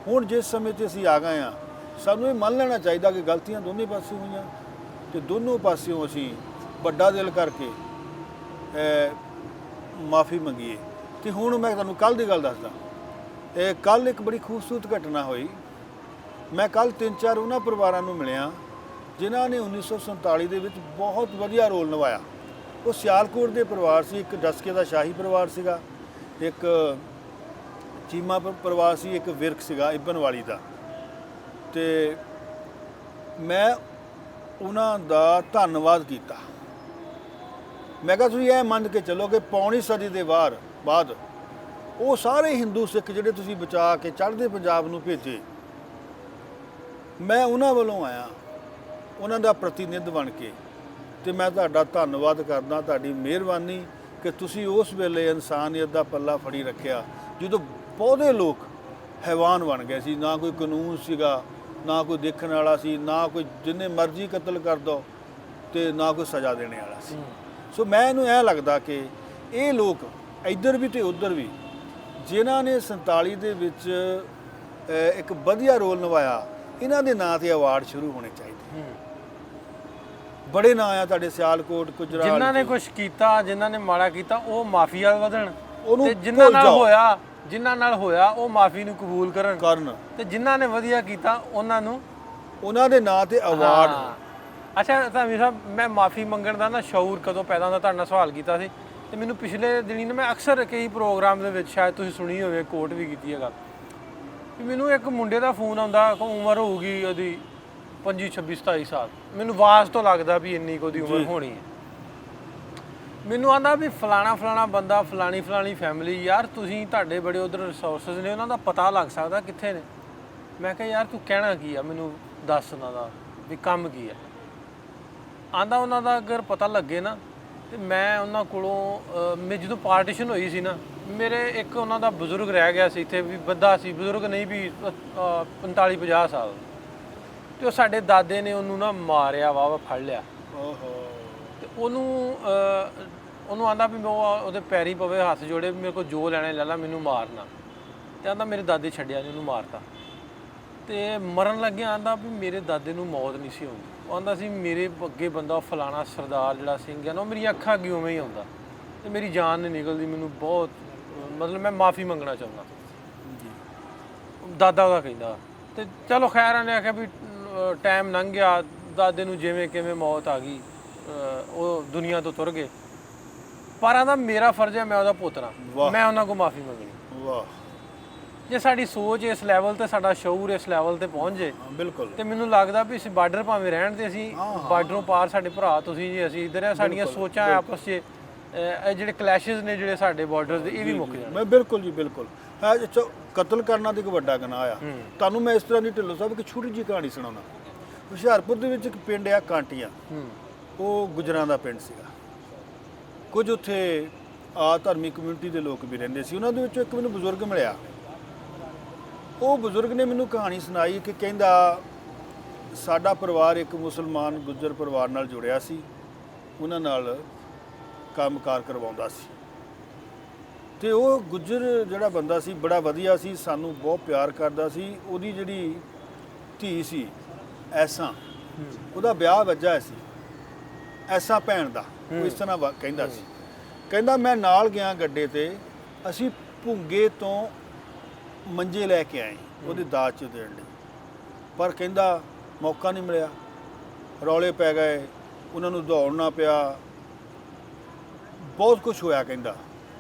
ਹੁਣ ਜਿਸ ਸਮੇਂ 'ਤੇ ਅਸੀਂ ਆ ਗਏ ਹਾਂ, ਸਾਨੂੰ ਇਹ ਮੰਨ ਲੈਣਾ ਚਾਹੀਦਾ ਕਿ ਗਲਤੀਆਂ ਦੋਨੇ ਪਾਸੇ ਹੋਈਆਂ, ਅਤੇ ਦੋਨੋਂ ਪਾਸਿਓਂ ਅਸੀਂ ਵੱਡਾ ਦਿਲ ਕਰਕੇ ਮਾਫੀ ਮੰਗੀਏ। ਅਤੇ ਹੁਣ ਮੈਂ ਤੁਹਾਨੂੰ ਕੱਲ੍ਹ ਦੀ ਗੱਲ ਦੱਸਦਾ। ਕੱਲ੍ਹ ਇੱਕ ਬੜੀ ਖੂਬਸੂਰਤ ਘਟਨਾ ਹੋਈ। ਮੈਂ ਕੱਲ੍ਹ 3-4 ਉਹਨਾਂ ਪਰਿਵਾਰਾਂ ਨੂੰ ਮਿਲਿਆ ਜਿਨ੍ਹਾਂ ਨੇ 1947 ਦੇ ਵਿੱਚ ਬਹੁਤ ਵਧੀਆ ਰੋਲ ਨਿਭਾਇਆ। ਉਹ ਸਿਆਲਕੋਟ ਦੇ ਪਰਿਵਾਰ ਸੀ, ਇੱਕ ਡਸਕੇ ਦਾ ਸ਼ਾਹੀ ਪਰਿਵਾਰ ਸੀਗਾ, ਇੱਕ ਚੀਮਾ ਪਰਿਵਾਰ ਸੀ, ਇੱਕ ਵਿਰਕ ਸੀਗਾ ਇਬਨਵਾਲੀ ਦਾ। ਅਤੇ ਮੈਂ ਉਹਨਾਂ ਦਾ ਧੰਨਵਾਦ ਕੀਤਾ। ਮੈਂ ਕਿਹਾ ਤੁਸੀਂ ਇਹ ਮੰਨ ਕੇ ਚੱਲੋ ਕਿ ਪੌਣੀ ਸਦੀ ਦੇ ਬਾਅਦ ਉਹ ਸਾਰੇ ਹਿੰਦੂ ਸਿੱਖ ਜਿਹੜੇ ਤੁਸੀਂ ਬਚਾ ਕੇ ਚੜ੍ਹਦੇ ਪੰਜਾਬ ਨੂੰ ਭੇਜੇ, ਮੈਂ ਉਹਨਾਂ ਵੱਲੋਂ ਆਇਆ, ਉਹਨਾਂ ਦਾ ਪ੍ਰਤੀਨਿਧ ਬਣ ਕੇ, ਤੇ ਮੈਂ ਤੁਹਾਡਾ ਧੰਨਵਾਦ ਕਰਦਾ, ਤੁਹਾਡੀ ਮਿਹਰਬਾਨੀ ਕਿ ਤੁਸੀਂ ਉਸ ਵੇਲੇ ਇਨਸਾਨੀਅਤ ਦਾ ਪੱਲਾ ਫੜੀ ਰੱਖਿਆ ਜਦੋਂ ਬਹੁਤੇ ਲੋਕ ਹੈਵਾਨ ਬਣ ਗਏ ਸੀ। ਨਾ ਕੋਈ ਕਾਨੂੰਨ ਸੀਗਾ, ਨਾ ਕੋਈ ਦੇਖਣ ਵਾਲਾ ਸੀ, ਨਾ ਕੋਈ ਜਿੰਨੇ ਮਰਜ਼ੀ ਕਤਲ ਕਰ ਦੋ ਤੇ ਨਾ ਕੋਈ ਸਜ਼ਾ ਦੇਣੇ ਵਾਲਾ ਸੀ। ਸੋ ਮੈਂ ਇਹਨੂੰ ਐਂ ਲੱਗਦਾ ਕਿ ਇਹ ਲੋਕ ਇੱਧਰ ਵੀ ਤੇ ਉੱਧਰ ਵੀ ਜਿਨ੍ਹਾਂ ਨੇ 47 ਦੇ ਵਿੱਚ ਇੱਕ ਵਧੀਆ ਰੋਲ ਨਿਭਾਇਆ, ਇਹਨਾਂ ਦੇ ਨਾਂ ਤੇ ਅਵਾਰਡ ਸ਼ੁਰੂ ਹੋਣੇ ਚਾਹੀਦੇ। ਬੜੇ ਨਾਂ ਆ ਤੁਹਾਡੇ ਸਿਆਲਕੋਟ, ਗੁਜਰਾਤ, ਜਿਨ੍ਹਾਂ ਨੇ ਕੁਝ ਕੀਤਾ, ਜਿਨ੍ਹਾਂ ਨੇ ਮਾੜਾ ਕੀਤਾ ਉਹ ਮਾਫੀ ਵੱਲ ਵਧਣ, ਉਹਨੂੰ ਤੇ ਜਿਨ੍ਹਾਂ ਭੁੱਲ ਨਾਲ ਜਾਓ। ਜਿਨ੍ਹਾਂ ਨਾਲ ਹੋਇਆ ਉਹ ਮਾਫੀ ਨੂੰ ਕਬੂਲ ਕਰਨ, ਤੇ ਜਿਨ੍ਹਾਂ ਨੇ ਵਧੀਆ ਕੀਤਾ ਉਹਨਾਂ ਨੂੰ ਉਹਨਾਂ ਦੇ ਨਾਂ ਤੇ ਅਵਾਰਡ। ਅੱਛਾ ਧਾਮੀ ਸਾਹਿਬ, ਮੈਂ ਮਾਫੀ ਮੰਗਣ ਦਾ ਨਾ ਸ਼ੌਊਰ ਕਦੋਂ ਪੈਦਾ ਹੁੰਦਾ, ਤੁਹਾਡੇ ਨਾਲ ਸਵਾਲ ਕੀਤਾ ਸੀ ਤੇ ਮੈਨੂੰ ਪਿਛਲੇ ਦਿਨੀ ਨਾ ਮੈਂ ਅਕਸਰ ਕਈ ਪ੍ਰੋਗਰਾਮ ਦੇ ਵਿੱਚ ਸ਼ਾਇਦ ਤੁਸੀਂ ਸੁਣੀ ਹੋਵੇ, ਕੋਟ ਵੀ ਕੀਤੀ ਹੈ ਗੱਲ, ਕਿ ਮੈਨੂੰ ਇੱਕ ਮੁੰਡੇ ਦਾ ਫੋਨ ਆਉਂਦਾ, ਉਮਰ ਹੋਊਗੀ ਉਹਦੀ 25, 26, 27 ਸਾਲ, ਮੈਨੂੰ ਆਵਾਜ਼ ਤੋਂ ਲੱਗਦਾ ਵੀ ਇੰਨੀ ਕੁ ਉਹਦੀ ਉਮਰ ਹੋਣੀ ਹੈ। ਮੈਨੂੰ ਆਂਦਾ ਵੀ ਫਲਾਣਾ ਬੰਦਾ, ਫਲਾਣੀ ਫੈਮਿਲੀ, ਯਾਰ ਤੁਸੀਂ ਤੁਹਾਡੇ ਬੜੇ ਉਧਰ ਰਿਸੋਰਸਿਸ ਨੇ, ਉਹਨਾਂ ਦਾ ਪਤਾ ਲੱਗ ਸਕਦਾ ਕਿੱਥੇ ਨੇ। ਮੈਂ ਕਿਹਾ ਯਾਰ ਤੂੰ ਕਹਿਣਾ ਕੀ ਆ, ਮੈਨੂੰ ਦੱਸ ਉਹਨਾਂ ਦਾ ਵੀ ਕੰਮ ਕੀ ਆ। ਆਂਦਾ ਉਹਨਾਂ ਦਾ ਅਗਰ ਪਤਾ ਲੱਗੇ ਨਾ ਤੇ ਮੈਂ ਉਹਨਾਂ ਕੋਲੋਂ ਮੈਂ ਜਦੋਂ ਪਾਰਟੀਸ਼ਨ ਹੋਈ ਸੀ ਨਾ, ਮੇਰੇ ਇੱਕ ਉਹਨਾਂ ਦਾ ਬਜ਼ੁਰਗ ਰਹਿ ਗਿਆ ਸੀ ਇੱਥੇ, ਵੀ ਬੰਦਾ ਸੀ, ਬਜ਼ੁਰਗ ਨਹੀਂ ਵੀ 45, 50 ਸਾਲ, ਤੇ ਉਹ ਸਾਡੇ ਦਾਦੇ ਨੇ ਉਹਨੂੰ ਨਾ ਮਾਰਿਆ, ਵਾਹ ਫੜ ਲਿਆ। ਤੇ ਉਹਨੂੰ ਆਂਦਾ ਵੀ ਮੈਂ ਉਹਦੇ ਪੈਰੀ ਪਵੇ, ਹੱਥ ਜੋੜੇ, ਮੇਰੇ ਕੋਲ ਜੋ ਲੈਣਾ ਲੈ ਲਾ, ਮੈਨੂੰ ਮਾਰਨਾ। ਤੇ ਆਂਦਾ ਮੇਰੇ ਦਾਦੇ ਛੱਡਿਆ ਨਹੀਂ, ਉਹਨੂੰ ਮਾਰਤਾ। ਤੇ ਮਰਨ ਲੱਗਿਆ ਆਂਦਾ ਵੀ ਮੇਰੇ ਦਾਦੇ ਨੂੰ ਮੌਤ ਨਹੀਂ ਸੀ ਆਉਂਦੀ। ਉਹ ਆਂਦਾ ਸੀ ਮੇਰੇ ਅੱਗੇ ਬੰਦਾ ਫਲਾਣਾ ਸਰਦਾਰ ਜਿਹੜਾ ਸਿੰਘ ਹੈ ਨਾ, ਉਹ ਮੇਰੀਆਂ ਅੱਖਾਂ ਅੱਗੇ ਉਵੇਂ ਹੀ ਆਉਂਦਾ ਤੇ ਮੇਰੀ ਜਾਨ ਨਹੀਂ ਨਿਕਲਦੀ, ਮੈਨੂੰ ਬਹੁਤ ਮਤਲਬ ਮੈਂ ਮਾਫੀ ਮੰਗਣਾ ਚਾਹੁੰਦਾ। ਦਾਦਾ ਉਹਦਾ ਕਹਿੰਦਾ। ਤੇ ਚਲੋ ਖੈਰ, ਉਹਨੇ ਆਖਿਆ ਵੀ ਟਾਈਮ ਲੰਘ ਗਿਆ, ਦਾਦੇ ਨੂੰ ਜਿਵੇਂ ਕਿਵੇਂ ਮੌਤ ਆ ਗਈ, ਉਹ ਦੁਨੀਆ ਤੋਂ ਤੁਰ ਗਏ। ਪਰ ਆਂਦਾ ਮੇਰਾ ਫਰਜ਼ ਹੈ, ਮੈਂ ਉਹਦਾ ਪੁੱਤਰ ਹਾਂ, ਮੈਂ ਉਹਨਾਂ ਕੋਲ ਮਾਫੀ ਮੰਗਣੀ। ਵਾਹ, ਜੇ ਸਾਡੀ ਸੋਚ ਇਸ ਲੈਵਲ ਤੇ, ਸਾਡਾ ਸ਼ਊਰ ਇਸ ਲੈਵਲ ਤੇ ਪਹੁੰਚ ਜੇ, ਬਿਲਕੁਲ, ਤੇ ਮੈਨੂੰ ਲੱਗਦਾ ਵੀ ਅਸੀਂ ਬਾਰਡਰ ਭਾਵੇਂ ਰਹਿਣ ਤੇ ਅਸੀਂ ਬਾਰਡਰੋਂ ਪਾਰ, ਸਾਡੇ ਭਰਾ ਤੁਸੀਂ ਜੀ, ਅਸੀਂ ਇੱਧਰ ਆ, ਸਾਡੀਆਂ ਸੋਚਾਂ ਆਪਸ 'ਚ ਇਹ ਜਿਹੜੇ ਕਲੈਸ਼ਸ ਨੇ ਜਿਹੜੇ ਸਾਡੇ ਬਾਰਡਰ ਦੇ, ਇਹ ਵੀ ਮੁੱਕ ਜਾਣ। ਮੈਂ ਬਿਲਕੁਲ ਜੀ, ਬਿਲਕੁਲ ਹੈ। ਕਤਲ ਕਰਨਾ ਤੇ ਇੱਕ ਵੱਡਾ ਗੁਨਾਹ ਆ। ਤੁਹਾਨੂੰ ਮੈਂ ਇਸ ਤਰ੍ਹਾਂ ਦੀ ਢਿੱਲੋਂ ਸਾਹਿਬ ਇੱਕ ਛੋਟੀ ਜਿਹੀ ਕਹਾਣੀ ਸੁਣਾਉਣਾ। ਹੁਸ਼ਿਆਰਪੁਰ ਦੇ ਵਿੱਚ ਇੱਕ ਪਿੰਡ ਆ ਕਾਂਟੀਆਂ, ਉਹ ਗੁਜਰਾਂ ਦਾ ਪਿੰਡ ਸੀਗਾ। ਕੁਝ ਉੱਥੇ ਧਾਰਮਿਕ ਕਮਿਊਨਿਟੀ ਦੇ ਲੋਕ ਵੀ ਰਹਿੰਦੇ ਸੀ। ਉਹਨਾਂ ਦੇ ਵਿੱਚੋਂ ਇੱਕ ਮੈਨੂੰ ਬਜ਼ੁਰਗ ਮਿਲਿਆ। ਉਹ ਬਜ਼ੁਰਗ ਨੇ ਮੈਨੂੰ ਕਹਾਣੀ ਸੁਣਾਈ ਕਿ ਕਹਿੰਦਾ ਸਾਡਾ ਪਰਿਵਾਰ ਇੱਕ ਮੁਸਲਮਾਨ ਗੁੱਜਰ ਪਰਿਵਾਰ ਨਾਲ ਜੁੜਿਆ ਸੀ, ਉਹਨਾਂ ਨਾਲ ਕੰਮਕਾਰ ਕਰਵਾਉਂਦਾ ਸੀ, ਤੇ ਉਹ ਗੁੱਜਰ ਜਿਹੜਾ ਬੰਦਾ ਸੀ ਬੜਾ ਵਧੀਆ ਸੀ, ਸਾਨੂੰ ਬਹੁਤ ਪਿਆਰ ਕਰਦਾ ਸੀ। ਉਹਦੀ ਜਿਹੜੀ ਧੀ ਸੀ ਐਸਾ, ਉਹਦਾ ਵਿਆਹ ਵੱਜਾ ਸੀ, ਐਸਾ ਭੈਣ ਦਾ, ਉਹ ਇਸ ਤਰ੍ਹਾਂ ਕਹਿੰਦਾ ਸੀ। ਕਹਿੰਦਾ ਮੈਂ ਨਾਲ ਗਿਆ ਗੱਡੇ ਤੇ, ਅਸੀਂ ਭੁੰਗੇ ਤੋਂ ਮੰਜੇ ਲੈ ਕੇ ਆਏ ਉਹਦੀ ਦਾਜ 'ਚ ਦੇਣ ਲਈ, ਪਰ ਕਹਿੰਦਾ ਮੌਕਾ ਨਹੀਂ ਮਿਲਿਆ, ਰੌਲੇ ਪੈ ਗਏ, ਉਹਨਾਂ ਨੂੰ ਦੌੜਨਾ ਪਿਆ, ਬਹੁਤ ਕੁਝ ਹੋਇਆ। ਕਹਿੰਦਾ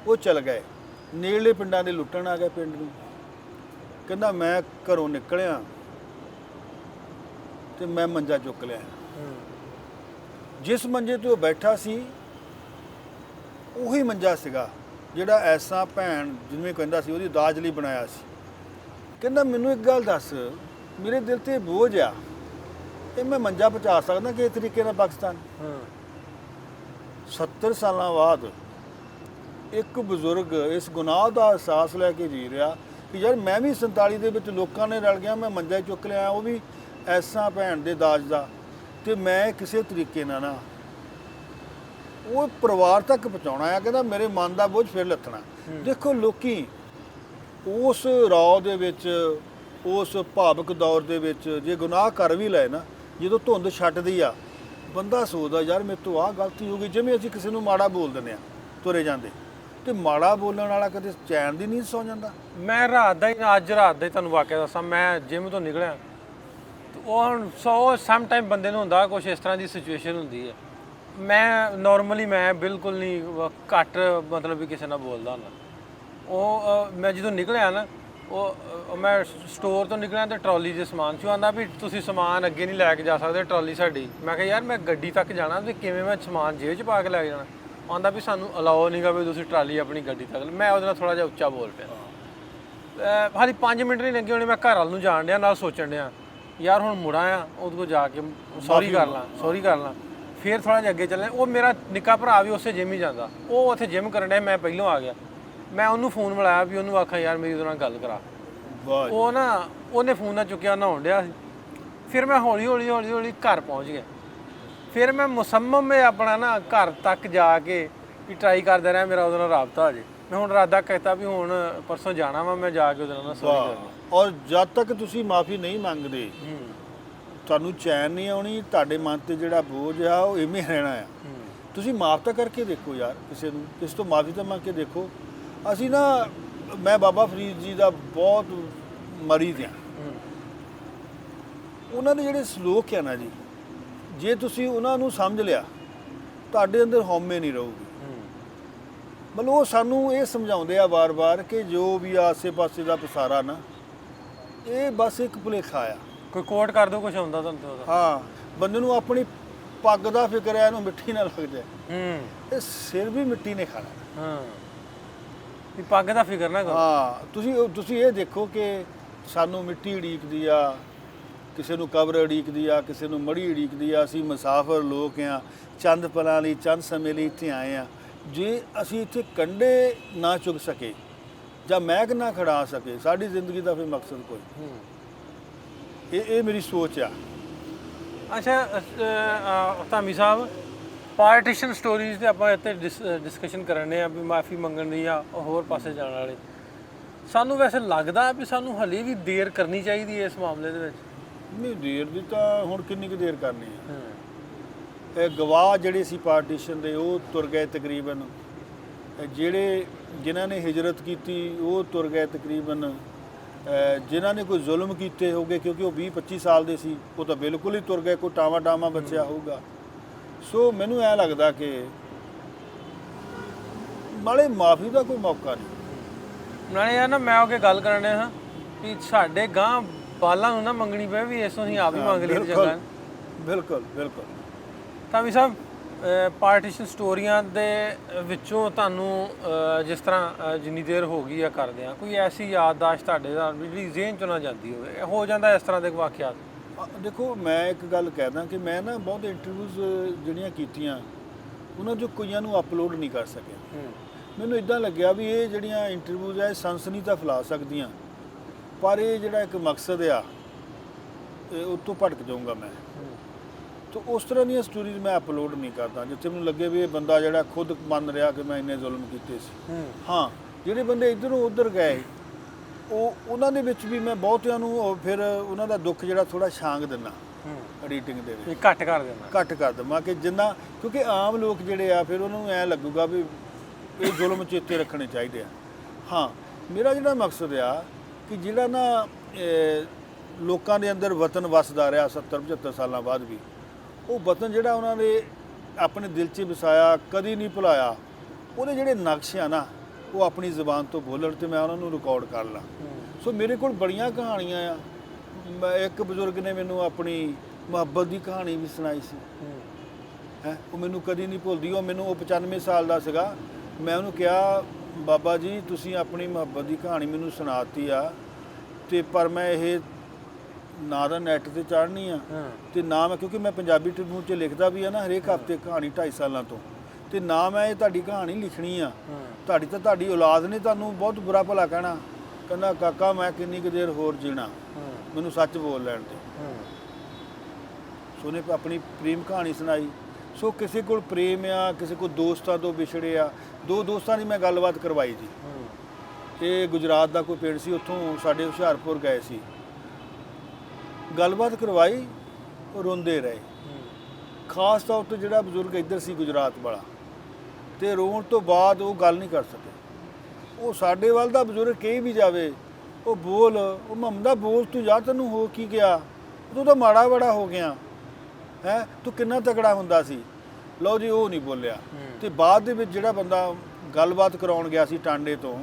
ਉਹ ਚਲ ਗਏ, ਨੇੜਲੇ ਪਿੰਡਾਂ ਦੇ ਲੁੱਟਣ ਆ ਗਏ ਪਿੰਡ ਨੂੰ। ਕਹਿੰਦਾ ਮੈਂ ਘਰੋਂ ਨਿਕਲਿਆ ਤੇ ਮੈਂ ਮੰਜਾ ਚੁੱਕ ਲਿਆ। ਜਿਸ ਮੰਜੇ ਤੇ ਉਹ ਬੈਠਾ ਸੀ ਉਹੀ ਮੰਜਾ ਸੀਗਾ ਜਿਹੜਾ ਐਸਾ ਭੈਣ ਜਿਵੇਂ ਕਹਿੰਦਾ ਸੀ ਉਹਦੀ ਦਾਜ ਲਈ ਬਣਾਇਆ ਸੀ। ਕਹਿੰਦਾ ਮੈਨੂੰ ਇੱਕ ਗੱਲ ਦੱਸ, ਮੇਰੇ ਦਿਲ ਤੇ ਬੋਝ ਆ, ਇਹ ਮੈਂ ਮੰਜਾ ਪਹੁੰਚਾ ਸਕਦਾ ਕਿਸ ਤਰੀਕੇ ਨਾਲ ਪਾਕਿਸਤਾਨ? 70 ਸਾਲਾਂ ਬਾਅਦ ਇੱਕ ਬਜ਼ੁਰਗ ਇਸ ਗੁਨਾਹ ਦਾ ਅਹਿਸਾਸ ਲੈ ਕੇ ਜੀ ਰਿਹਾ ਕਿ ਯਾਰ ਮੈਂ ਵੀ 47 ਦੇ ਵਿੱਚ ਲੋਕਾਂ ਨੇ ਰਲ ਗਿਆ, ਮੈਂ ਮੰਜਾ ਚੁੱਕ ਲਿਆ, ਉਹ ਵੀ ਐਸਾ ਭੈਣ ਦੇ ਦਾਜ ਦਾ, ਤੇ ਮੈਂ ਕਿਸੇ ਤਰੀਕੇ ਨਾਲ ਨਾ ਉਹ ਪਰਿਵਾਰ ਤੱਕ ਪਹੁੰਚਾਉਣਾ ਆ। ਕਹਿੰਦਾ ਮੇਰੇ ਮਨ ਦਾ ਬੋਝ ਫਿਰ ਲੱਥਣਾ। ਦੇਖੋ ਲੋਕੀ ਉਸ ਰੌ ਦੇ ਵਿੱਚ, ਉਸ ਭਾਵਕ ਦੌਰ ਦੇ ਵਿੱਚ ਜੇ ਗੁਨਾਹ ਕਰ ਵੀ ਲਏ ਨਾ, ਜਦੋਂ ਧੁੰਦ ਛੱਡਦੀ ਆ, ਬੰਦਾ ਸੋਚਦਾ ਯਾਰ ਮੇਰੇ ਤੋਂ ਆਹ ਗਲਤੀ ਹੋ ਗਈ। ਜਿਵੇਂ ਅਸੀਂ ਕਿਸੇ ਨੂੰ ਮਾੜਾ ਬੋਲ ਦਿੰਦੇ ਆ ਤੁਰੇ ਜਾਂਦੇ, ਤੇ ਮਾੜਾ ਬੋਲਣ ਵਾਲਾ ਕਦੇ ਚੈਨ ਦੀ ਨੀਂਦ ਸੌ ਜਾਂਦਾ। ਮੈਂ ਰਾਤ ਦਾ ਹੀ, ਅੱਜ ਰਾਤ ਦਾ ਹੀ ਤੁਹਾਨੂੰ ਵਾਕਿਆ ਦੱਸਾਂ, ਮੈਂ ਜਿਮ ਤੋਂ ਨਿਕਲਿਆ, ਉਹ ਹੁਣ ਸਮ ਟਾਈਮ ਬੰਦੇ ਨੂੰ ਹੁੰਦਾ ਕੁਛ ਇਸ ਤਰ੍ਹਾਂ ਦੀ ਸਿਚੁਏਸ਼ਨ ਹੁੰਦੀ ਹੈ। ਮੈਂ ਨੋਰਮਲੀ ਮੈਂ ਬਿਲਕੁਲ ਨਹੀਂ ਘੱਟ ਮਤਲਬ ਵੀ ਕਿਸੇ ਨਾਲ ਬੋਲਦਾ ਹੁੰਦਾ। ਉਹ ਮੈਂ ਜਦੋਂ ਨਿਕਲਿਆ ਨਾ, ਉਹ ਮੈਂ ਸਟੋਰ ਤੋਂ ਨਿਕਲਿਆ ਤੇ ਟਰਾਲੀ ਦੇ ਸਮਾਨ 'ਚ ਆਉਂਦਾ ਵੀ ਤੁਸੀਂ ਸਮਾਨ ਅੱਗੇ ਨਹੀਂ ਲੈ ਕੇ ਜਾ ਸਕਦੇ, ਟਰਾਲੀ ਸਾਡੀ। ਮੈਂ ਕਿਹਾ ਯਾਰ ਮੈਂ ਗੱਡੀ ਤੱਕ ਜਾਣਾ ਤੇ ਕਿਵੇਂ ਮੈਂ ਸਮਾਨ ਜੇਬ 'ਚ ਪਾ ਕੇ ਲੈ ਜਾਣਾ? ਆਉਂਦਾ ਵੀ ਸਾਨੂੰ ਅਲਾਓ ਨਹੀਂਗਾ ਵੀ ਤੁਸੀਂ ਟਰਾਲੀ ਆਪਣੀ ਗੱਡੀ ਤੱਕ। ਮੈਂ ਉਹਦੇ ਨਾਲ ਥੋੜ੍ਹਾ ਜਿਹਾ ਉੱਚਾ ਬੋਲ ਪਿਆ। ਹਾਲੇ 5 ਮਿੰਟ ਨਹੀਂ ਲੱਗੇ ਹੋਣੇ, ਮੈਂ ਘਰ ਵੱਲ ਨੂੰ ਜਾਣ ਡਿਆ, ਨਾਲ ਸੋਚਣ ਡਿਆ ਯਾਰ ਹੁਣ ਮੁੜਾ ਆ, ਉਹਦੇ ਕੋਲ ਜਾ ਕੇ ਸੌਰੀ ਕਰ ਲਾਂ। ਫਿਰ ਥੋੜਾ ਜਿਹਾ ਅੱਗੇ ਚੱਲੇ, ਉਹ ਮੇਰਾ ਨਿੱਕਾ ਭਰਾ ਵੀ ਉਸੇ ਜਿਮ ਹੀ ਜਾਂਦਾ, ਉਹ ਉੱਥੇ ਜਿਮ ਕਰਨ ਡਿਆ, ਮੈਂ ਪਹਿਲੋਂ ਆ ਗਿਆ। ਮੈਂ ਉਹਨੂੰ ਫੋਨ ਮਿਲਾਇਆ ਵੀ ਉਹਨੂੰ ਆਖਾਂ ਯਾਰ ਮੇਰੀ ਉਹਦੇ ਨਾਲ ਗੱਲ ਕਰਾ। ਵਾਹ ਜੀ। ਉਹ ਨਾ ਉਹਨੇ ਫੋਨ ਨਾ ਚੁੱਕਿਆ, ਨਹਾਉਣ ਡਿਆ ਸੀ। ਫਿਰ ਮੈਂ ਹੌਲੀ ਹੌਲੀ ਘਰ ਪਹੁੰਚ ਗਿਆ। ਫਿਰ ਮੈਂ ਮੁਸੰਮਮ ਆਪਣਾ ਨਾ ਘਰ ਤੱਕ ਜਾ ਕੇ ਵੀ ਟਰਾਈ ਕਰਦਾ ਰਿਹਾ ਮੇਰਾ ਉਹਦੇ ਨਾਲ ਰਾਬਤਾ ਹੋ ਜੇ। ਮੈਂ ਹੁਣ ਇਰਾਦਾ ਕੀਤਾ ਵੀ ਹੁਣ ਪਰਸੋਂ ਜਾਣਾ ਵਾ, ਮੈਂ ਜਾ ਕੇ ਉਹਦੇ ਨਾਲ ਸੌਰੀ ਕਰਨੀ। ਔਰ ਜਦ ਤੱਕ ਤੁਸੀਂ ਮਾਫੀ ਨਹੀਂ ਮੰਗਦੇ ਤੁਹਾਨੂੰ ਚੈਨ ਨਹੀਂ ਆਉਣੀ, ਤੁਹਾਡੇ ਮਨ ਤੇ ਜਿਹੜਾ ਬੋਝ ਆ ਉਹ ਇਵੇਂ ਰਹਿਣਾ ਆ। ਤੁਸੀਂ ਮਾਫ ਤਾਂ ਕਰਕੇ ਦੇਖੋ ਯਾਰ, ਕਿਸੇ ਨੂੰ ਕਿਸੇ ਤੋਂ ਮਾਫੀ ਤਾਂ ਮੰਗ ਕੇ ਦੇਖੋ। ਅਸੀਂ ਨਾ, ਮੈਂ ਬਾਬਾ ਫਰੀਦ ਜੀ ਦਾ ਬਹੁਤ ਮਰੀਦ ਹਾਂ। ਉਹਨਾਂ ਦੇ ਜਿਹੜੇ ਸਲੋਕ ਆ ਨਾ ਜੀ, ਜੇ ਤੁਸੀਂ ਉਹਨਾਂ ਨੂੰ ਸਮਝ ਲਿਆ ਤੁਹਾਡੇ ਅੰਦਰ ਹਉਮੈ ਨਹੀਂ ਰਹੂਗੀ। ਮਤਲਬ ਉਹ ਸਾਨੂੰ ਇਹ ਸਮਝਾਉਂਦੇ ਆ ਵਾਰ-ਵਾਰ ਕਿ ਜੋ ਵੀ ਆਸੇ-ਪਾਸੇ ਦਾ ਪਸਾਰਾ ਨਾ, ਇਹ ਬਸ ਇੱਕ ਭੁਲੇਖਾ ਆ। ਕੋਈ ਕੋਟ ਕਰ ਦਿਓ, ਕੁਝ ਆਉਂਦਾ ਤੁਹਾਨੂੰ ਉਹਦਾ। ਹਾਂ, ਬੰਦੇ ਨੂੰ ਆਪਣੀ ਪੱਗ ਦਾ ਫਿਕਰ ਹੈ, ਇਹਨੂੰ ਮਿੱਟੀ ਨਾ ਲੱਗ ਜਾਏ। ਇਹ ਸਿਰ ਵੀ ਮਿੱਟੀ ਨੇ ਖਾਣਾ। ਹਾਂ, ਵੀ ਪੱਗ ਦਾ ਫਿਕਰ ਨਾ ਕਰੋ। ਹਾਂ, ਤੁਸੀਂ ਇਹ ਦੇਖੋ ਕਿ ਸਾਨੂੰ ਮਿੱਟੀ ਉਡੀਕਦੀ ਆ, ਕਿਸੇ ਨੂੰ ਕਬਰ ਉਡੀਕਦੀ ਆ, ਕਿਸੇ ਨੂੰ ਮੜੀ ਉਡੀਕਦੀ ਆ। ਅਸੀਂ ਮੁਸਾਫਰ ਲੋਕ ਆ, ਚੰਦ ਪਲਾਂ ਲਈ, ਚੰਦ ਸਮੇਂ ਲਈ ਇੱਥੇ ਆਏ ਆ। ਜੇ ਅਸੀਂ ਇੱਥੇ ਕੰਢੇ ਨਾ ਚੁੱਕ ਸਕੇ ਜਾਂ ਮਹਿਕ ਨਾ ਖੜਾ ਸਕੇ, ਸਾਡੀ ਜ਼ਿੰਦਗੀ ਦਾ ਫਿਰ ਮਕਸਦ ਕੋਈ। ਇਹ ਮੇਰੀ ਸੋਚ ਆ। ਅੱਛਾ ਧਾਮੀ ਸਾਹਿਬ, ਪਾਰਟੀਸ਼ਨ ਸਟੋਰੀਜ਼ ਤੇ ਆਪਾਂ ਇੱਥੇ ਡਿਸਕਸ਼ਨ ਕਰਨੇ ਆ ਵੀ ਮਾਫੀ ਮੰਗਣ ਦੀ ਜਾਂ ਹੋਰ ਪਾਸੇ ਜਾਣ ਵਾਲੇ। ਸਾਨੂੰ ਵੈਸੇ ਲੱਗਦਾ ਵੀ ਸਾਨੂੰ ਹਲੇ ਵੀ ਦੇਰ ਕਰਨੀ ਚਾਹੀਦੀ ਹੈ ਇਸ ਮਾਮਲੇ ਦੇ ਵਿੱਚ। ਨਹੀਂ, ਦੇਰ ਦੀ ਤਾਂ ਹੁਣ ਕਿੰਨੀ ਕੁ ਦੇਰ ਕਰਨੀ ਹੈ। ਇਹ ਗਵਾਹ ਜਿਹੜੇ ਸੀ ਪਾਰਟੀਸ਼ਨ ਦੇ, ਉਹ ਤੁਰ ਗਏ ਤਕਰੀਬਨ। ਜਿਹੜੇ ਜਿਨ੍ਹਾਂ ਨੇ ਹਿਜਰਤ ਕੀਤੀ ਉਹ ਤੁਰ ਗਏ ਤਕਰੀਬਨ। ਜਿਨ੍ਹਾਂ ਨੇ ਕੋਈ ਜ਼ੁਲਮ ਕੀਤੇ ਹੋਗੇ, ਕਿਉਂਕਿ ਉਹ 20-25 ਸਾਲ ਦੇ ਸੀ, ਉਹ ਤਾਂ ਬਿਲਕੁਲ ਹੀ ਤੁਰ ਗਏ। ਕੋਈ ਟਾਵਾਂ ਟਾਵਾਂ ਬਚਿਆ ਹੋਊਗਾ। ਸੋ ਮੈਨੂੰ ਐਂ ਲੱਗਦਾ ਕਿ ਨਾਲੇ ਮਾਫੀ ਦਾ ਕੋਈ ਮੌਕਾ ਨਹੀਂ। ਨਾਲੇ ਯਾਰ ਨਾ ਮੈਂ ਉਹ ਕੇ ਗੱਲ ਕਰਨ ਡਿਆ ਹਾਂ ਵੀ ਸਾਡੇ ਗਾਂ ਬਾਲਾਂ ਨੂੰ ਨਾ ਮੰਗਣੀ ਪਏ ਵੀ ਇਸ ਤੋਂ ਅਸੀਂ ਆਪ ਹੀ ਮੰਗ ਲਈ ਚੰਗਾ। ਬਿਲਕੁਲ ਬਿਲਕੁਲ। ਧਾਮੀ ਸਾਹਿਬ, ਪਾਰਟੀਸ਼ਨ ਸਟੋਰੀਆਂ ਦੇ ਵਿੱਚੋਂ ਤੁਹਾਨੂੰ ਜਿਸ ਤਰ੍ਹਾਂ ਜਿੰਨੀ ਦੇਰ ਹੋ ਗਈ ਆ ਕਰਦੇ ਆ, ਕੋਈ ਐਸੀ ਯਾਦਦਾਸ਼ਤ ਤੁਹਾਡੇ ਨਾਲ ਜਿਹੜੀ ਜ਼ਿਹਨ 'ਚੋਂ ਨਾ ਜਾਂਦੀ ਹੋਵੇ? ਹੋ ਜਾਂਦਾ ਇਸ ਤਰ੍ਹਾਂ ਦੇ ਵਾਕਿਆਤ? ਦੇਖੋ, ਮੈਂ ਇੱਕ ਗੱਲ ਕਹਿਦਾ ਕਿ ਮੈਂ ਨਾ ਬਹੁਤ ਇੰਟਰਵਿਊਜ਼ ਜਿਹੜੀਆਂ ਕੀਤੀਆਂ, ਉਹਨਾਂ 'ਚੋਂ ਕਈਆਂ ਨੂੰ ਅਪਲੋਡ ਨਹੀਂ ਕਰ ਸਕਿਆ। ਮੈਨੂੰ ਇੱਦਾਂ ਲੱਗਿਆ ਵੀ ਇਹ ਜਿਹੜੀਆਂ ਇੰਟਰਵਿਊਜ਼ ਆ ਇਹ ਸਨਸਨੀ ਤਾਂ ਫੈਲਾ ਸਕਦੀਆਂ, ਪਰ ਇਹ ਜਿਹੜਾ ਇੱਕ ਮਕਸਦ ਆ ਇਹ ਉਹ ਤੋਂ ਭਟਕ ਜਾਊਂਗਾ ਮੈਂ। ਤਾਂ ਉਸ ਤਰ੍ਹਾਂ ਦੀਆਂ ਸਟੋਰੀਜ਼ ਮੈਂ ਅਪਲੋਡ ਨਹੀਂ ਕਰਦਾ ਜਿੱਥੇ ਮੈਨੂੰ ਲੱਗੇ ਵੀ ਇਹ ਬੰਦਾ ਜਿਹੜਾ ਖੁਦ ਮੰਨ ਰਿਹਾ ਕਿ ਮੈਂ ਇੰਨੇ ਜ਼ੁਲਮ ਕੀਤੇ ਸੀ। ਹਾਂ, ਜਿਹੜੇ ਬੰਦੇ ਇੱਧਰੋਂ ਉੱਧਰ ਗਏ ਉਹਨਾਂ ਦੇ ਵਿੱਚ ਵੀ ਮੈਂ ਬਹੁਤਿਆਂ ਨੂੰ ਫਿਰ ਉਹਨਾਂ ਦਾ ਦੁੱਖ ਜਿਹੜਾ ਥੋੜ੍ਹਾ ਛਾਂਗ ਦਿੰਦਾ ਐਡੀਟਿੰਗ ਦੇ ਵਿੱਚ। ਘੱਟ ਕਰ ਦੇਵਾਂ ਕਿ ਜਿੰਨਾ, ਕਿਉਂਕਿ ਆਮ ਲੋਕ ਜਿਹੜੇ ਆ ਫਿਰ ਉਹਨਾਂ ਨੂੰ ਐਂ ਲੱਗੂਗਾ ਵੀ ਇਹ ਜ਼ੁਲਮ ਚੇਤੇ ਰੱਖਣੇ ਚਾਹੀਦੇ ਆ। ਹਾਂ, ਮੇਰਾ ਜਿਹੜਾ ਮਕਸਦ ਆ ਕਿ ਜਿਹੜਾ ਨਾ ਲੋਕਾਂ ਦੇ ਅੰਦਰ ਵਤਨ ਵਸਦਾ ਰਿਹਾ 70-75 ਸਾਲਾਂ ਬਾਅਦ ਵੀ, ਉਹ ਵਤਨ ਜਿਹੜਾ ਉਹਨਾਂ ਨੇ ਆਪਣੇ ਦਿਲ 'ਚ ਵਸਾਇਆ, ਕਦੀ ਨਹੀਂ ਭੁਲਾਇਆ, ਉਹਦੇ ਜਿਹੜੇ ਨਕਸ਼ ਆ ਨਾ ਉਹ ਆਪਣੀ ਜ਼ੁਬਾਨ ਤੋਂ ਬੋਲਣ ਤੇ ਮੈਂ ਉਹਨਾਂ ਨੂੰ ਰਿਕਾਰਡ ਕਰ ਲਾਂ। ਸੋ ਮੇਰੇ ਕੋਲ ਬੜੀਆਂ ਕਹਾਣੀਆਂ ਆ। ਇੱਕ ਬਜ਼ੁਰਗ ਨੇ ਮੈਨੂੰ ਆਪਣੀ ਮੁਹੱਬਤ ਦੀ ਕਹਾਣੀ ਵੀ ਸੁਣਾਈ ਸੀ। ਉਹ ਮੈਨੂੰ ਕਦੀ ਨਹੀਂ ਭੁੱਲਦੀ। ਉਹ 95 ਸਾਲ ਦਾ ਸੀਗਾ। ਮੈਂ ਉਹਨੂੰ ਕਿਹਾ, ਬਾਬਾ ਜੀ ਤੁਸੀਂ ਆਪਣੀ ਮੁਹੱਬਤ ਦੀ ਕਹਾਣੀ ਮੈਨੂੰ ਸੁਣਾਤੀ ਆ, ਤੇ ਪਰ ਮੈਂ ਇਹ ਨਾ ਤਾਂ ਨੈੱਟ 'ਤੇ ਚਾੜਨੀ ਆ ਤੇ ਨਾ ਮੈਂ, ਕਿਉਂਕਿ ਮੈਂ ਪੰਜਾਬੀ ਟ੍ਰਿਬਿਊਨ 'ਚ ਲਿਖਦਾ ਵੀ ਆ ਨਾ ਹਰੇਕ ਹਫ਼ਤੇ ਕਹਾਣੀ 2.5 ਸਾਲਾਂ ਤੋਂ, ਤੇ ਨਾ ਮੈਂ ਇਹ ਤੁਹਾਡੀ ਕਹਾਣੀ ਲਿਖਣੀ ਆ। ਤੁਹਾਡੀ ਔਲਾਦ ਨੇ ਤੁਹਾਨੂੰ ਬਹੁਤ ਬੁਰਾ ਭਲਾ ਕਹਿਣਾ। ਕਹਿੰਦਾ ਕਾਕਾ ਮੈਂ ਕਿੰਨੀ ਕੁ ਦੇਰ ਹੋਰ ਜੀਣਾ, ਮੈਨੂੰ ਸੱਚ ਬੋਲ ਲੈਣ ਤੇ। ਸੋ ਉਹਨੇ ਆਪਣੀ ਪ੍ਰੇਮ ਕਹਾਣੀ ਸੁਣਾਈ। ਸੋ ਕਿਸੇ ਕੋਲ ਪ੍ਰੇਮ ਆ, ਕਿਸੇ ਕੋਲ ਦੋਸਤਾਂ ਤੋਂ ਵਿਛੜੇ ਆ। 2 ਦੋਸਤਾਂ ਦੀ ਮੈਂ ਗੱਲਬਾਤ ਕਰਵਾਈ ਜੀ। ਇਹ ਗੁਜਰਾਤ ਦਾ ਕੋਈ ਪਿੰਡ ਸੀ, ਉੱਥੋਂ ਸਾਡੇ ਹੁਸ਼ਿਆਰਪੁਰ ਗਏ ਸੀ। ਗੱਲਬਾਤ ਕਰਵਾਈ, ਉਹ ਰੋਂਦੇ ਰਹੇ। ਖਾਸ ਤੌਰ 'ਤੇ ਜਿਹੜਾ ਬਜ਼ੁਰਗ ਇੱਧਰ ਸੀ ਗੁਜਰਾਤ ਵਾਲਾ, ਤੇ ਰੋਣ ਤੋਂ ਬਾਅਦ ਉਹ ਗੱਲ ਨਹੀਂ ਕਰ ਸਕੇ। ਉਹ ਸਾਡੇ ਵੱਲ ਦਾ ਬਜ਼ੁਰਗ ਕਹੀ ਵੀ ਜਾਵੇ, ਉਹ ਬੋਲ, ਉਹ ਮਮਦਾ ਬੋਲ, ਤੂੰ ਜਾ, ਤੈਨੂੰ ਹੋ ਕੀ ਗਿਆ, ਤੂੰ ਤਾਂ ਮਾੜਾ ਬੜਾ ਹੋ ਗਿਆ ਹੈ, ਤੂੰ ਕਿੰਨਾ ਤਕੜਾ ਹੁੰਦਾ ਸੀ। ਲਓ ਜੀ, ਉਹ ਨਹੀਂ ਬੋਲਿਆ। ਤੇ ਬਾਅਦ ਦੇ ਵਿੱਚ ਜਿਹੜਾ ਬੰਦਾ ਗੱਲਬਾਤ ਕਰਾਉਣ ਗਿਆ ਸੀ ਟਾਂਡੇ ਤੋਂ,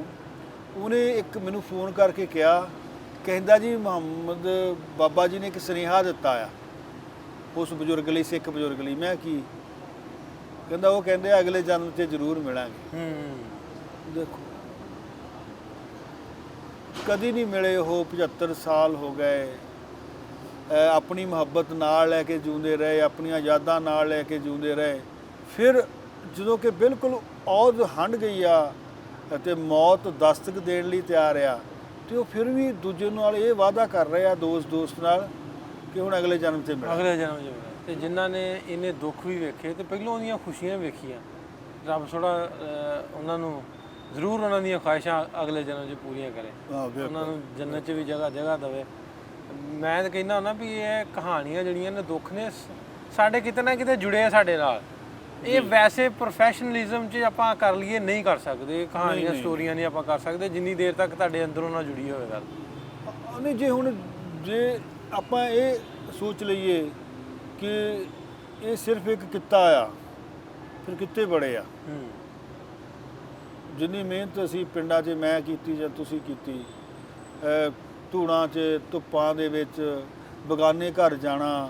ਉਹਨੇ ਇੱਕ ਮੈਨੂੰ ਫੋਨ ਕਰਕੇ ਕਿਹਾ, ਕਹਿੰਦਾ ਜੀ ਮੁਹੰਮਦ ਬਾਬਾ ਜੀ ਨੇ ਇੱਕ ਸੁਨੇਹਾ ਦਿੱਤਾ ਆ ਉਸ ਬਜ਼ੁਰਗ ਲਈ, ਸਿੱਖ ਬਜ਼ੁਰਗ ਲਈ। ਮੈਂ ਕੀ? ਕਹਿੰਦਾ ਉਹ ਕਹਿੰਦੇ ਅਗਲੇ ਜਨਮ 'ਚ ਜ਼ਰੂਰ ਮਿਲਾਂਗੇ। ਦੇਖੋ, ਕਦੀ ਨਹੀਂ ਮਿਲੇ ਉਹ, 75 ਸਾਲ ਹੋ ਗਏ ਆਪਣੀ ਮੁਹੱਬਤ ਨਾਲ ਲੈ ਕੇ ਜਿਉਂਦੇ ਰਹੇ, ਆਪਣੀਆਂ ਯਾਦਾਂ ਨਾਲ ਲੈ ਕੇ ਜਿਉਂਦੇ ਰਹੇ। ਫਿਰ ਜਦੋਂ ਕਿ ਬਿਲਕੁਲ ਔਧ ਹੰਢ ਗਈ ਆ ਅਤੇ ਮੌਤ ਦਸਤਕ ਦੇਣ ਲਈ ਤਿਆਰ ਆ, ਤੇ ਉਹ ਫਿਰ ਵੀ ਦੂਜੇ ਨਾਲ ਇਹ ਵਾਅਦਾ ਕਰ ਰਹੇ ਆ ਦੋਸਤ ਨਾਲ ਕਿ ਹੁਣ ਅਗਲੇ ਜਨਮ 'ਚ ਮਿਲਾਂਗੇ। ਅਗਲੇ ਜਨਮ 'ਚ ਮਿਲਾਂਗੇ। ਤੇ ਜਿਨ੍ਹਾਂ ਨੇ ਇਹਨੇ ਦੁੱਖ ਵੀ ਵੇਖੇ ਤੇ ਪਹਿਲਾਂ ਉਹਦੀਆਂ ਖੁਸ਼ੀਆਂ ਵੇਖੀਆਂ, ਰੱਬ ਥੋੜ੍ਹਾ ਉਹਨਾਂ ਨੂੰ ਜ਼ਰੂਰ ਉਹਨਾਂ ਦੀਆਂ ਖੁਆਇਸ਼ਾਂ ਅਗਲੇ ਜਨਮ 'ਚ ਪੂਰੀਆਂ ਕਰੇ, ਉਹਨਾਂ ਨੂੰ ਜੰਨਤ 'ਚ ਵੀ ਜਗ੍ਹਾ ਦੇਵੇ। ਮੈਂ ਤਾਂ ਕਹਿੰਦਾ ਹੁੰਦਾ ਵੀ ਇਹ ਕਹਾਣੀਆਂ ਜਿਹੜੀਆਂ ਨੇ ਦੁੱਖ ਨੇ ਸਾਡੇ ਕਿਤੇ ਨਾ ਕਿਤੇ ਜੁੜੇ ਆ ਸਾਡੇ ਨਾਲ। ਇਹ ਵੈਸੇ ਪ੍ਰੋਫੈਸ਼ਨਲਿਜ਼ਮ 'ਚ ਆਪਾਂ ਕਰ ਲਈਏ ਨਹੀਂ ਕਰ ਸਕਦੇ, ਕਹਾਣੀਆਂ ਸਟੋਰੀਆਂ ਨਹੀਂ ਆਪਾਂ ਕਰ ਸਕਦੇ ਜਿੰਨੀ ਦੇਰ ਤੱਕ ਤੁਹਾਡੇ ਅੰਦਰੋਂ ਨਾਲ ਜੁੜੀ ਹੋਵੇ ਗੱਲ। ਨਹੀਂ, ਜੇ ਆਪਾਂ ਇਹ ਸੋਚ ਲਈਏ ਕਿ ਇਹ ਸਿਰਫ ਇੱਕ ਕਿੱਤਾ ਆ, ਫਿਰ ਕਿੱਤੇ ਬੜੇ ਆ। ਜਿੰਨੀ ਮਿਹਨਤ ਅਸੀਂ ਪਿੰਡਾਂ 'ਚ ਮੈਂ ਕੀਤੀ ਜਾਂ ਤੁਸੀਂ ਕੀਤੀ, ਧੂੜਾਂ 'ਚ ਧੁੱਪਾਂ ਦੇ ਵਿੱਚ ਬਗਾਨੇ ਘਰ ਜਾਣਾ,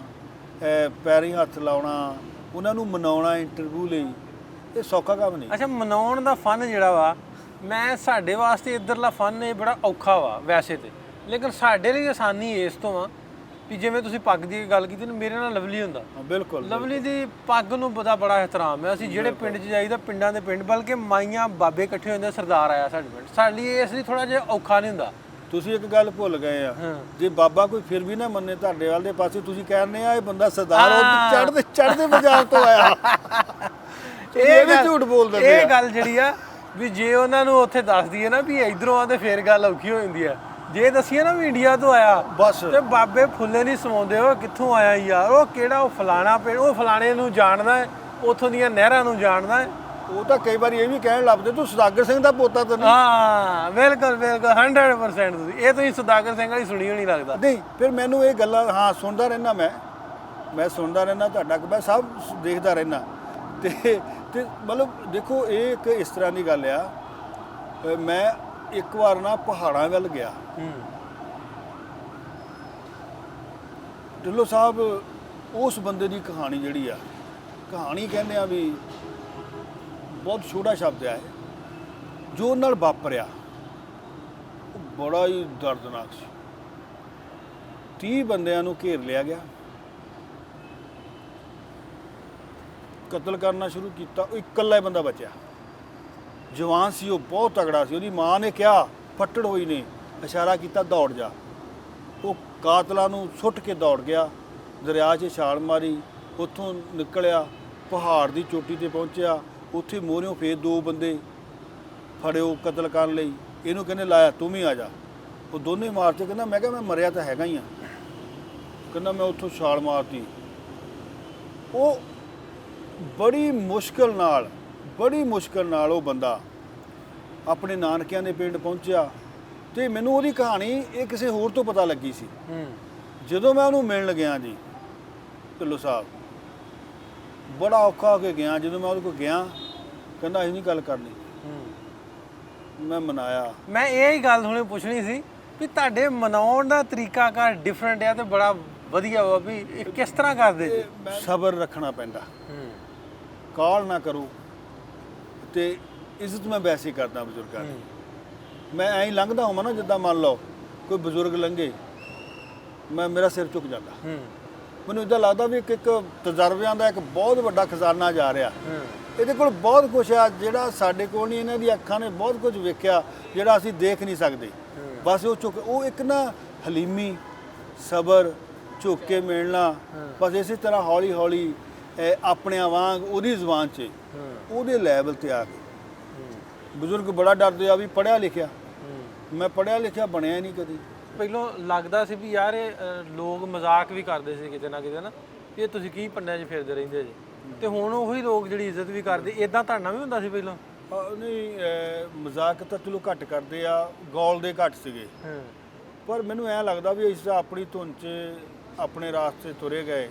ਪੈਰੀਂ ਹੱਥ ਲਾਉਣਾ, ਉਹਨਾਂ ਨੂੰ ਮਨਾਉਣਾ ਇੰਟਰਵਿਊ ਲਈ, ਇਹ ਸੌਖਾ ਕੰਮ ਨਹੀਂ। ਅੱਛਾ, ਮਨਾਉਣ ਦਾ ਫਨ ਜਿਹੜਾ ਵਾ, ਮੈਂ ਸਾਡੇ ਵਾਸਤੇ ਇੱਧਰਲਾ ਫਨ ਇਹ ਬੜਾ ਔਖਾ ਵਾ ਵੈਸੇ ਤੇ, ਲੇਕਿਨ ਸਾਡੇ ਲਈ ਆਸਾਨੀ ਇਸ ਤੋਂ ਆ ਵੀ ਜਿਵੇਂ ਤੁਸੀਂ ਪੱਗ ਦੀ ਗੱਲ ਕੀਤੀ ਨਾ, ਮੇਰੇ ਨਾਲ ਲਵਲੀ ਹੁੰਦਾ। ਬਿਲਕੁਲ, ਲਵਲੀ ਦੀ ਪੱਗ ਨੂੰ ਬੜਾ ਇਹਤਰਾਮ ਹੈ। ਅਸੀਂ ਜਿਹੜੇ ਪਿੰਡ 'ਚ ਜਾਈਦਾ, ਪਿੰਡਾਂ ਦੇ ਪਿੰਡ, ਬਲਕਿ ਮਾਈਆਂ ਬਾਬੇ ਇਕੱਠੇ ਹੋ ਜਾਂਦੇ, ਸਰਦਾਰ ਆਇਆ ਸਾਡੇ ਪਿੰਡ, ਸਾਡੇ ਲਈ ਇਸ ਲਈ ਥੋੜਾ ਜਿਹਾ ਔਖਾ ਨਹੀਂ ਹੁੰਦਾ। ਤੁਸੀਂ ਇੱਕ ਗੱਲ ਭੁੱਲ ਗਏ ਆ, ਜੇ ਬਾਬਾ ਕੋਈ ਫਿਰ ਵੀ ਨਾ ਮੰਨੇ ਤੁਹਾਡੇ ਵੱਲ ਦੇ ਪਾਸੇ, ਤੁਸੀਂ ਕਹਿੰਦੇ ਆ ਇਹ ਬੰਦਾ ਸਰਦਾਰ ਉਹ ਚੜ੍ਹਦੇ ਪੰਜਾਬ ਤੋਂ ਆਇਆ। ਇਹ ਵੀ ਝੂਠ ਬੋਲਦੇ। ਇਹ ਗੱਲ ਜਿਹੜੀ ਆ ਵੀ ਜੇ ਉਹਨਾਂ ਨੂੰ ਉੱਥੇ ਦੱਸ ਦਈਏ ਨਾ ਵੀ ਇਧਰੋਂ ਆ, ਤੇ ਫੇਰ ਗੱਲ ਔਖੀ ਹੋ ਜਾਂਦੀ ਆ। ਜੇ ਦੱਸੀਏ ਨਾ ਵੀ ਇੰਡੀਆ ਤੋਂ ਆਇਆ, ਬਸ ਤੇ ਬਾਬੇ ਫੁੱਲੇ ਨਹੀਂ ਸਮਾਉਂਦੇ, ਉਹ ਕਿੱਥੋਂ ਆਇਆ ਯਾਰ, ਉਹ ਕਿਹੜਾ, ਉਹ ਫਲਾਣਾ ਪਿੰਡ, ਉਹ ਫਲਾਣੇ ਨੂੰ ਜਾਣਦਾ ਹੈ, ਉੱਥੋਂ ਦੀਆਂ ਨਹਿਰਾਂ ਨੂੰ ਜਾਣਦਾ ਹੈ। ਉਹ ਤਾਂ ਕਈ ਵਾਰੀ ਇਹ ਵੀ ਕਹਿਣ ਲੱਭਦੇ ਤੂੰ ਸੁਦਾਗਰ ਸਿੰਘ ਦਾ ਪੋਤਾ ਤਾਂ ਨਹੀਂ। ਹਾਂ, ਬਿਲਕੁਲ 100% ਤੁਸੀਂ ਇਹ ਤੁਸੀਂ ਸੁਦਾਗਰ ਸਿੰਘ ਵਾਲੀ ਸੁਣੀ ਹੋਣੀ ਲੱਗਦਾ। ਨਹੀਂ, ਫਿਰ ਮੈਨੂੰ ਇਹ ਗੱਲਾਂ ਸੁਣਦਾ ਰਹਿਣਾ, ਮੈਂ ਸੁਣਦਾ ਰਹਿਣਾ ਤੁਹਾਡਾ, ਮੈਂ ਸਭ ਦੇਖਦਾ ਰਹਿਣਾ। ਤੇ ਮਤਲਬ ਦੇਖੋ, ਇਹ ਇੱਕ ਇਸ ਤਰ੍ਹਾਂ ਦੀ ਗੱਲ ਆ, ਮੈਂ ਇੱਕ ਵਾਰ ਨਾ ਪਹਾੜਾਂ ਵੱਲ ਗਿਆ। ਢਿੱਲੋਂ ਸਾਹਿਬ, ਉਸ ਬੰਦੇ ਦੀ ਕਹਾਣੀ ਜਿਹੜੀ ਆ, ਕਹਾਣੀ ਕਹਿੰਦੇ ਆ ਵੀ ਬਹੁਤ ਛੋਟਾ ਸ਼ਬਦ ਆ, ਜੋ ਉਹਨਾਂ ਨਾਲ ਵਾਪਰਿਆ ਉਹ ਬੜਾ ਹੀ ਦਰਦਨਾਕ ਸੀ। 30 ਬੰਦਿਆਂ ਨੂੰ ਘੇਰ ਲਿਆ ਗਿਆ, ਕਤਲ ਕਰਨਾ ਸ਼ੁਰੂ ਕੀਤਾ। ਉਹ ਇਕੱਲਾ ਹੀ ਬੰਦਾ ਬਚਿਆ, ਜਵਾਨ ਸੀ, ਉਹ ਬਹੁਤ ਤਗੜਾ ਸੀ। ਉਹਦੀ ਮਾਂ ਨੇ ਕਿਹਾ, ਫੱਟੜ ਹੋਈ ਨੇ ਇਸ਼ਾਰਾ ਕੀਤਾ, ਦੌੜ ਜਾ। ਉਹ ਕਾਤਲਾਂ ਨੂੰ ਸੁੱਟ ਕੇ ਦੌੜ ਗਿਆ, ਦਰਿਆ 'ਚ ਛਾਲ ਮਾਰੀ, ਉੱਥੋਂ ਨਿਕਲਿਆ, ਪਹਾੜ ਦੀ ਚੋਟੀ 'ਤੇ ਪਹੁੰਚਿਆ। ਉੱਥੇ ਮੋਹਰਿਓਂ ਫੇਰ 2 ਬੰਦੇ ਫੜਿਓ ਕਤਲ ਕਰਨ ਲਈ, ਇਹਨੂੰ ਕਹਿੰਦੇ ਲਾਇਆ ਤੂੰ ਵੀ ਆ ਜਾ। ਉਹ ਦੋਨੇ ਮਾਰਤੇ। ਕਹਿੰਦਾ ਮੈਂ ਕਿਹਾ ਮੈਂ ਮਰਿਆ ਤਾਂ ਹੈਗਾ ਹੀ ਆ, ਕਹਿੰਦਾ ਮੈਂ ਉੱਥੋਂ ਛਾਲ ਮਾਰਤੀ। ਉਹ ਬੜੀ ਮੁਸ਼ਕਲ ਨਾਲ ਉਹ ਬੰਦਾ ਆਪਣੇ ਨਾਨਕਿਆਂ ਦੇ ਪਿੰਡ ਪਹੁੰਚਿਆ। ਤੇ ਮੈਨੂੰ ਉਹਦੀ ਕਹਾਣੀ ਇਹ ਕਿਸੇ ਹੋਰ ਤੋਂ ਪਤਾ ਲੱਗੀ ਸੀ। ਜਦੋਂ ਮੈਂ ਉਹਨੂੰ ਮਿਲਣ ਗਿਆ ਜੀ, ਢਿੱਲੋਂ ਸਾਹਿਬ, ਬੜਾ ਔਖਾ ਹੋ ਕੇ ਗਿਆ। ਜਦੋਂ ਮੈਂ ਉਹਦੇ ਕੋਲ ਗਿਆ, ਕਹਿੰਦਾ ਅਸੀਂ ਨਹੀਂ ਗੱਲ ਕਰਨੀ। ਮੈਂ ਮਨਾਇਆ। ਮੈਂ ਇਹ ਹੀ ਗੱਲ ਹੁਣੇ ਪੁੱਛਣੀ ਸੀ ਵੀ ਤੁਹਾਡੇ ਮਨਾਉਣ ਦਾ ਤਰੀਕਾਕਾਰ ਡਿਫਰੈਂਟ ਆ ਤੇ ਬੜਾ ਵਧੀਆ ਵਾ, ਵੀ ਇਹ ਕਿਸ ਤਰ੍ਹਾਂ ਕਰਦੇ ਜੀ? ਸਬਰ ਰੱਖਣਾ ਪੈਂਦਾ, ਕਾਹਲ ਨਾ ਕਰੋ। ਤੇ ਇੱਜ਼ਤ ਮੈਂ ਵੈਸੇ ਹੀ ਕਰਦਾ ਬਜ਼ੁਰਗਾਂ ਦੀ। ਮੈਂ ਐਂ ਹੀ ਲੰਘਦਾ ਹੋਵਾਂ ਨਾ, ਜਿੱਦਾਂ ਮੰਨ ਲਓ ਕੋਈ ਬਜ਼ੁਰਗ ਲੰਘੇ, ਮੇਰਾ ਸਿਰ ਝੁਕ ਜਾਂਦਾ। ਮੈਨੂੰ ਇੱਦਾਂ ਲੱਗਦਾ ਵੀ ਇੱਕ ਤਜਰਬਿਆਂ ਦਾ ਇੱਕ ਬਹੁਤ ਵੱਡਾ ਖਜ਼ਾਨਾ ਜਾ ਰਿਹਾ। ਇਹਦੇ ਕੋਲ ਬਹੁਤ ਕੁਛ ਆ ਜਿਹੜਾ ਸਾਡੇ ਕੋਲ ਨਹੀਂ। ਇਹਨਾਂ ਦੀ ਅੱਖਾਂ ਨੇ ਬਹੁਤ ਕੁਝ ਵੇਖਿਆ ਜਿਹੜਾ ਅਸੀਂ ਦੇਖ ਨਹੀਂ ਸਕਦੇ। ਬਸ ਉਹ ਇੱਕ ਨਾ ਹਲੀਮੀ, ਸਬਰ, ਝੁਕ ਕੇ ਮਿਲਣਾ, ਬਸ ਇਸੇ ਤਰ੍ਹਾਂ ਹੌਲੀ ਹੌਲੀ ਆਪਣਿਆਂ ਵਾਂਗ ਉਹਦੀ ਜ਼ੁਬਾਨ 'ਚ, ਉਹਦੇ ਲੈਵਲ 'ਤੇ ਆ ਕੇ। ਬਜ਼ੁਰਗ ਬੜਾ ਡਰਦੇ ਆ ਵੀ ਪੜ੍ਹਿਆ ਲਿਖਿਆ, ਮੈਂ ਪੜ੍ਹਿਆ ਲਿਖਿਆ ਬਣਿਆ ਨਹੀਂ ਕਦੀ। ਪਹਿਲੋਂ ਲੱਗਦਾ ਸੀ ਵੀ ਯਾਰ ਇਹ ਲੋਕ ਮਜ਼ਾਕ ਵੀ ਕਰਦੇ ਸੀ ਕਿਤੇ ਨਾ ਕਿਤੇ ਨਾ, ਇਹ ਤੁਸੀਂ ਕੀ ਪੰਨਿਆਂ 'ਚ ਫਿਰਦੇ ਰਹਿੰਦੇ ਜੀ। ਤੇ ਹੁਣ ਉਹੀ ਲੋਕ ਜਿਹੜੀ ਇੱਜ਼ਤ ਵੀ ਕਰਦੇ, ਇਦਾਂ ਤੁਹਾਡਾ ਵੀ ਹੁੰਦਾ ਸੀ ਪਹਿਲਾਂ? ਨਹੀਂ, ਮਜ਼ਾਕ ਤਾਂ ਚਲੋ ਘੱਟ ਕਰਦੇ ਆ, ਗੌਲ ਦੇ ਘੱਟ ਸੀਗੇ। ਪਰ ਮੈਨੂੰ ਐਂ ਲੱਗਦਾ ਵੀ ਇਸ ਆਪਣੀ ਧੁਨ 'ਚ ਆਪਣੇ ਰਾਸਤੇ ਤੁਰੇ ਗਏ,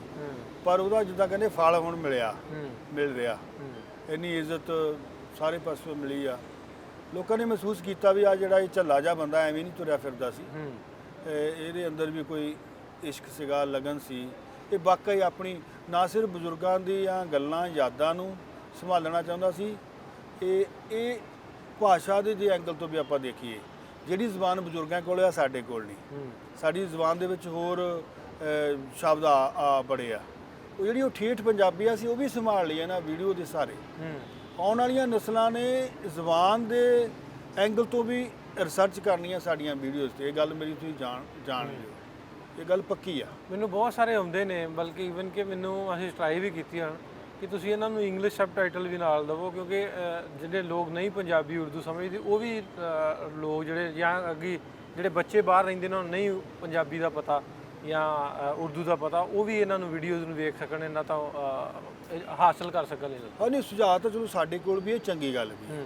ਪਰ ਉਹਦਾ ਜਿੱਦਾਂ ਕਹਿੰਦੇ ਫਲ ਹੁਣ ਮਿਲ ਰਿਹਾ। ਇੰਨੀ ਇੱਜ਼ਤ ਸਾਰੇ ਪਾਸੋਂ ਮਿਲੀ ਆ। ਲੋਕਾਂ ਨੇ ਮਹਿਸੂਸ ਕੀਤਾ ਵੀ ਆ ਜਿਹੜਾ ਇਹ ਝੱਲਾ ਜਿਹਾ ਬੰਦਾ ਐਵੇਂ ਨਹੀਂ ਤੁਰਿਆ ਫਿਰਦਾ ਸੀ, ਇਹਦੇ ਅੰਦਰ ਵੀ ਕੋਈ ਇਸ਼ਕ ਸੀਗਾ, ਲਗਨ ਸੀ। ਇਹ ਵਾਕਈ ਆਪਣੀ ਨਾ ਸਿਰਫ ਬਜ਼ੁਰਗਾਂ ਦੀਆਂ ਗੱਲਾਂ, ਯਾਦਾਂ ਨੂੰ ਸੰਭਾਲਣਾ ਚਾਹੁੰਦਾ ਸੀ। ਇਹ ਭਾਸ਼ਾ ਦੇ ਐਂਗਲ ਤੋਂ ਵੀ ਆਪਾਂ ਦੇਖੀਏ, ਜਿਹੜੀ ਜ਼ੁਬਾਨ ਬਜ਼ੁਰਗਾਂ ਕੋਲ ਆ ਸਾਡੇ ਕੋਲ ਨਹੀਂ। ਸਾਡੀ ਜ਼ੁਬਾਨ ਦੇ ਵਿੱਚ ਹੋਰ ਸ਼ਬਦ ਆ ਬੜੇ ਆ। ਉਹ ਜਿਹੜੀ ਉਹ ਠੇਠ ਪੰਜਾਬੀ ਆ ਸੀ ਉਹ ਵੀ ਸੰਭਾਲ ਲਈ ਹੈ ਨਾ ਵੀਡੀਓ ਦੇ ਸਾਰੇ। ਆਉਣ ਵਾਲੀਆਂ ਨਸਲਾਂ ਨੇ ਜ਼ੁਬਾਨ ਦੇ ਐਂਗਲ ਤੋਂ ਵੀ ਰਿਸਰਚ ਕਰਨੀ ਆ ਸਾਡੀਆਂ ਵੀਡੀਓਜ਼ ਤੇ। ਇਹ ਗੱਲ ਮੇਰੀ ਤੁਸੀਂ ਜਾਣ ਲਿਓ, ਇਹ ਗੱਲ ਪੱਕੀ ਆ। ਮੈਨੂੰ ਬਹੁਤ ਸਾਰੇ ਆਉਂਦੇ ਨੇ, ਬਲਕਿ ਈਵਨ ਕਿ ਮੈਨੂੰ ਅਸੀਂ ਟਰਾਈ ਵੀ ਕੀਤੀ ਹਨ ਕਿ ਤੁਸੀਂ ਇਹਨਾਂ ਨੂੰ ਇੰਗਲਿਸ਼ ਸਬਟਾਈਟਲ ਵੀ ਨਾਲ ਦਿਵੋ, ਕਿਉਂਕਿ ਜਿਹੜੇ ਲੋਕ ਨਹੀਂ ਪੰਜਾਬੀ ਉਰਦੂ ਸਮਝਦੇ ਉਹ ਵੀ ਲੋਕ ਜਿਹੜੇ ਜਾਂ ਅੱਗੇ ਜਿਹੜੇ ਬੱਚੇ ਬਾਹਰ ਰਹਿੰਦੇ ਨੇ ਉਹਨਾਂ ਨੂੰ ਨਹੀਂ ਪੰਜਾਬੀ ਦਾ ਪਤਾ ਜਾਂ ਉਰਦੂ ਦਾ ਪਤਾ, ਉਹ ਵੀ ਇਹਨਾਂ ਨੂੰ ਵੀਡੀਓਜ਼ ਨੂੰ ਵੇਖ ਸਕਣ, ਇਹਨਾਂ ਤੋਂ ਹਾਸਲ ਕਰ ਸਕਣ ਇਹਨਾਂ ਹਾਂ ਨਹੀਂ, ਸੁਝਾਅ ਤਾਂ ਚਲੋ ਸਾਡੇ ਕੋਲ ਵੀ ਇਹ ਚੰਗੀ ਗੱਲ ਵੀ।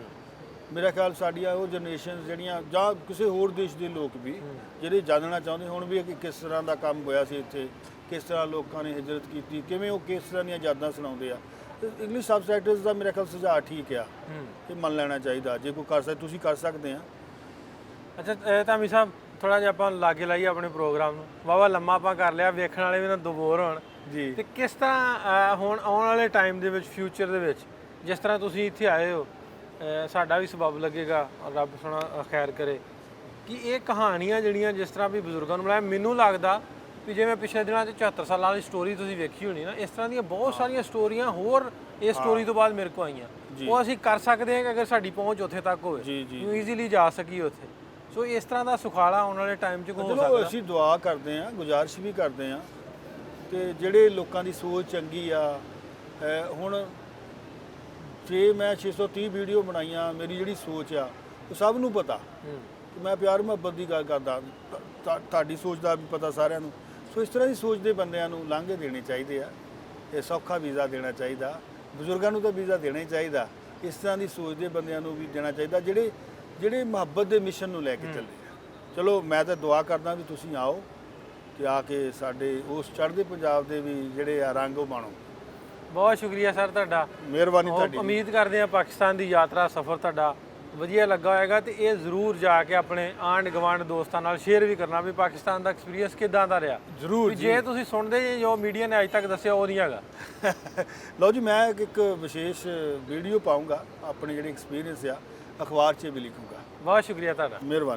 ਮੇਰਾ ਖਿਆਲ ਸਾਡੀਆਂ ਉਹ ਜਨਰੇਸ਼ਨ ਜਿਹੜੀਆਂ ਜਾਂ ਕਿਸੇ ਹੋਰ ਦੇਸ਼ ਦੇ ਲੋਕ ਵੀ ਜਿਹੜੇ ਜਾਣਨਾ ਚਾਹੁੰਦੇ ਹੁਣ ਵੀ ਕਿ ਕਿਸ ਤਰ੍ਹਾਂ ਦਾ ਕੰਮ ਹੋਇਆ ਸੀ ਇੱਥੇ, ਕਿਸ ਤਰ੍ਹਾਂ ਲੋਕਾਂ ਨੇ ਹਿਜਰਤ ਕੀਤੀ, ਕਿਵੇਂ ਉਹ ਕਿਸ ਤਰ੍ਹਾਂ ਦੀਆਂ ਯਾਦਾਂ ਸੁਣਾਉਂਦੇ ਆ। ਇੰਗਲਿਸ਼ ਸਬਟਾਈਟਲਸ ਦਾ ਮੇਰਾ ਖਿਆਲ ਸੁਝਾਅ ਠੀਕ ਆ, ਇਹ ਮੰਨ ਲੈਣਾ ਚਾਹੀਦਾ। ਜੇ ਕੋਈ ਕਰ ਸਕਦਾ ਤੁਸੀਂ ਕਰ ਸਕਦੇ ਆ। ਅੱਛਾ ਧਾਮੀ ਸਾਹਿਬ, ਥੋੜਾ ਜਿਹਾ ਆਪਾਂ ਲਾਗੇ ਲਾਈਏ ਆਪਣੇ ਪ੍ਰੋਗਰਾਮ ਨੂੰ। ਵਾਹਵਾ ਲੰਮਾ ਆਪਾਂ ਕਰ ਲਿਆ, ਵੇਖਣ ਵਾਲੇ ਵੀ ਨਾ ਦੁਬੋਰ ਹੋਣ ਜੀ। ਤੇ ਕਿਸ ਤਰ੍ਹਾਂ ਹੁਣ ਆਉਣ ਵਾਲੇ ਟਾਈਮ ਦੇ ਵਿੱਚ, ਫਿਊਚਰ ਦੇ ਵਿੱਚ, ਜਿਸ ਤਰ੍ਹਾਂ ਤੁਸੀਂ ਇੱਥੇ ਆਏ ਹੋ, ਸਾਡਾ ਵੀ ਸਬਬ ਲੱਗੇਗਾ, ਰੱਬ ਸੋਹਣਾ ਖੈਰ ਕਰੇ, ਕਿ ਇਹ ਕਹਾਣੀਆਂ ਜਿਹੜੀਆਂ ਜਿਸ ਤਰ੍ਹਾਂ ਵੀ ਬਜ਼ੁਰਗਾਂ ਨੂੰ ਮਿਲਾਇਆ, ਮੈਨੂੰ ਲੱਗਦਾ ਵੀ ਜਿਵੇਂ ਪਿਛਲੇ ਦਿਨਾਂ 'ਚ 74 ਸਾਲਾਂ ਵਾਲੀ ਸਟੋਰੀ ਤੁਸੀਂ ਵੇਖੀ ਹੋਣੀ ਨਾ, ਇਸ ਤਰ੍ਹਾਂ ਦੀਆਂ ਬਹੁਤ ਸਾਰੀਆਂ ਸਟੋਰੀਆਂ ਹੋਰ ਇਸ ਸਟੋਰੀ ਤੋਂ ਬਾਅਦ ਮੇਰੇ ਕੋਲ ਆਈਆਂ। ਉਹ ਅਸੀਂ ਕਰ ਸਕਦੇ ਹਾਂ ਕਿ ਅਗਰ ਸਾਡੀ ਪਹੁੰਚ ਉੱਥੇ ਤੱਕ ਹੋਵੇ, ਨੂੰ ਈਜ਼ੀਲੀ ਜਾ ਸਕੀਏ ਉੱਥੇ। ਸੋ ਇਸ ਤਰ੍ਹਾਂ ਦਾ ਸੁਖਾਲਾ ਆਉਣ ਵਾਲੇ ਟਾਈਮ 'ਚ ਹੋ ਸਕਦਾ। ਅਸੀਂ ਦੁਆ ਕਰਦੇ ਹਾਂ, ਗੁਜ਼ਾਰਿਸ਼ ਵੀ ਕਰਦੇ ਹਾਂ ਕਿ ਜਿਹੜੇ ਲੋਕਾਂ ਦੀ ਸੋਚ ਚੰਗੀ ਆ। ਹੁਣ ਜੇ ਮੈਂ 630 ਵੀਡੀਓ ਬਣਾਈਆਂ, ਮੇਰੀ ਜਿਹੜੀ ਸੋਚ ਆ ਉਹ ਸਭ ਨੂੰ ਪਤਾ ਕਿ ਮੈਂ ਪਿਆਰ ਮੁਹੱਬਤ ਦੀ ਗੱਲ ਕਰਦਾ, ਤੁਹਾਡੀ ਸੋਚ ਦਾ ਵੀ ਪਤਾ ਸਾਰਿਆਂ ਨੂੰ। ਸੋ ਇਸ ਤਰ੍ਹਾਂ ਦੀ ਸੋਚ ਦੇ ਬੰਦਿਆਂ ਨੂੰ ਲਾਂਘੇ ਦੇਣੇ ਚਾਹੀਦੇ ਆ। ਇਹ ਸੌਖਾ ਵੀਜ਼ਾ ਦੇਣਾ ਚਾਹੀਦਾ, ਬਜ਼ੁਰਗਾਂ ਨੂੰ ਤਾਂ ਵੀਜ਼ਾ ਦੇਣਾ ਹੀ ਚਾਹੀਦਾ। ਇਸ ਤਰ੍ਹਾਂ ਦੀ ਸੋਚ ਦੇ ਬੰਦਿਆਂ ਨੂੰ ਵੀ ਦੇਣਾ ਚਾਹੀਦਾ ਜਿਹੜੇ ਮੁਹੱਬਤ ਦੇ ਮਿਸ਼ਨ ਨੂੰ ਲੈ ਕੇ ਚੱਲੇ ਆ। ਚਲੋ ਮੈਂ ਤਾਂ ਦੁਆ ਕਰਦਾ ਵੀ ਤੁਸੀਂ ਆਓ ਤੇ ਆ ਕੇ ਸਾਡੇ ਉਸ ਚੜ੍ਹਦੇ ਪੰਜਾਬ ਦੇ ਵੀ ਜਿਹੜੇ ਆ ਰੰਗ ਉਹ ਬਾਣੋ। ਬਹੁਤ ਸ਼ੁਕਰੀਆ ਸਰ ਤੁਹਾਡਾ, ਮਿਹਰਬਾਨੀ ਤੁਹਾਡੀ। ਉਮੀਦ ਕਰਦੇ ਹਾਂ ਪਾਕਿਸਤਾਨ ਦੀ ਯਾਤਰਾ ਸਫ਼ਰ ਤੁਹਾਡਾ ਵਧੀਆ ਲੱਗਾ ਹੋਏਗਾ, ਤੇ ਇਹ ਜ਼ਰੂਰ ਜਾ ਕੇ ਆਪਣੇ ਆਂਢ ਗੁਆਂਢ ਦੋਸਤਾਂ ਨਾਲ ਸ਼ੇਅਰ ਵੀ ਕਰਨਾ ਵੀ ਪਾਕਿਸਤਾਨ ਦਾ ਐਕਸਪੀਰੀਅੰਸ ਕਿੱਦਾਂ ਦਾ ਰਿਹਾ। ਜ਼ਰੂਰ ਜੇ ਤੁਸੀਂ ਸੁਣਦੇ ਜੇ ਜੋ ਮੀਡੀਆ ਨੇ ਅੱਜ ਤੱਕ ਦੱਸਿਆ ਉਹ ਨਹੀਂ ਹੈਗਾ। ਲਓ ਜੀ, ਮੈਂ ਇੱਕ ਵਿਸ਼ੇਸ਼ ਵੀਡੀਓ ਪਾਉਂਗਾ ਆਪਣੇ ਜਿਹੜੇ ਐਕਸਪੀਰੀਅੰਸ ਆ, ਅਖਬਾਰ 'ਚ ਵੀ ਲਿਖੂੰਗਾ। ਬਹੁਤ ਸ਼ੁਕਰੀਆ ਤੁਹਾਡਾ, ਮਿਹਰਬਾਨੀ।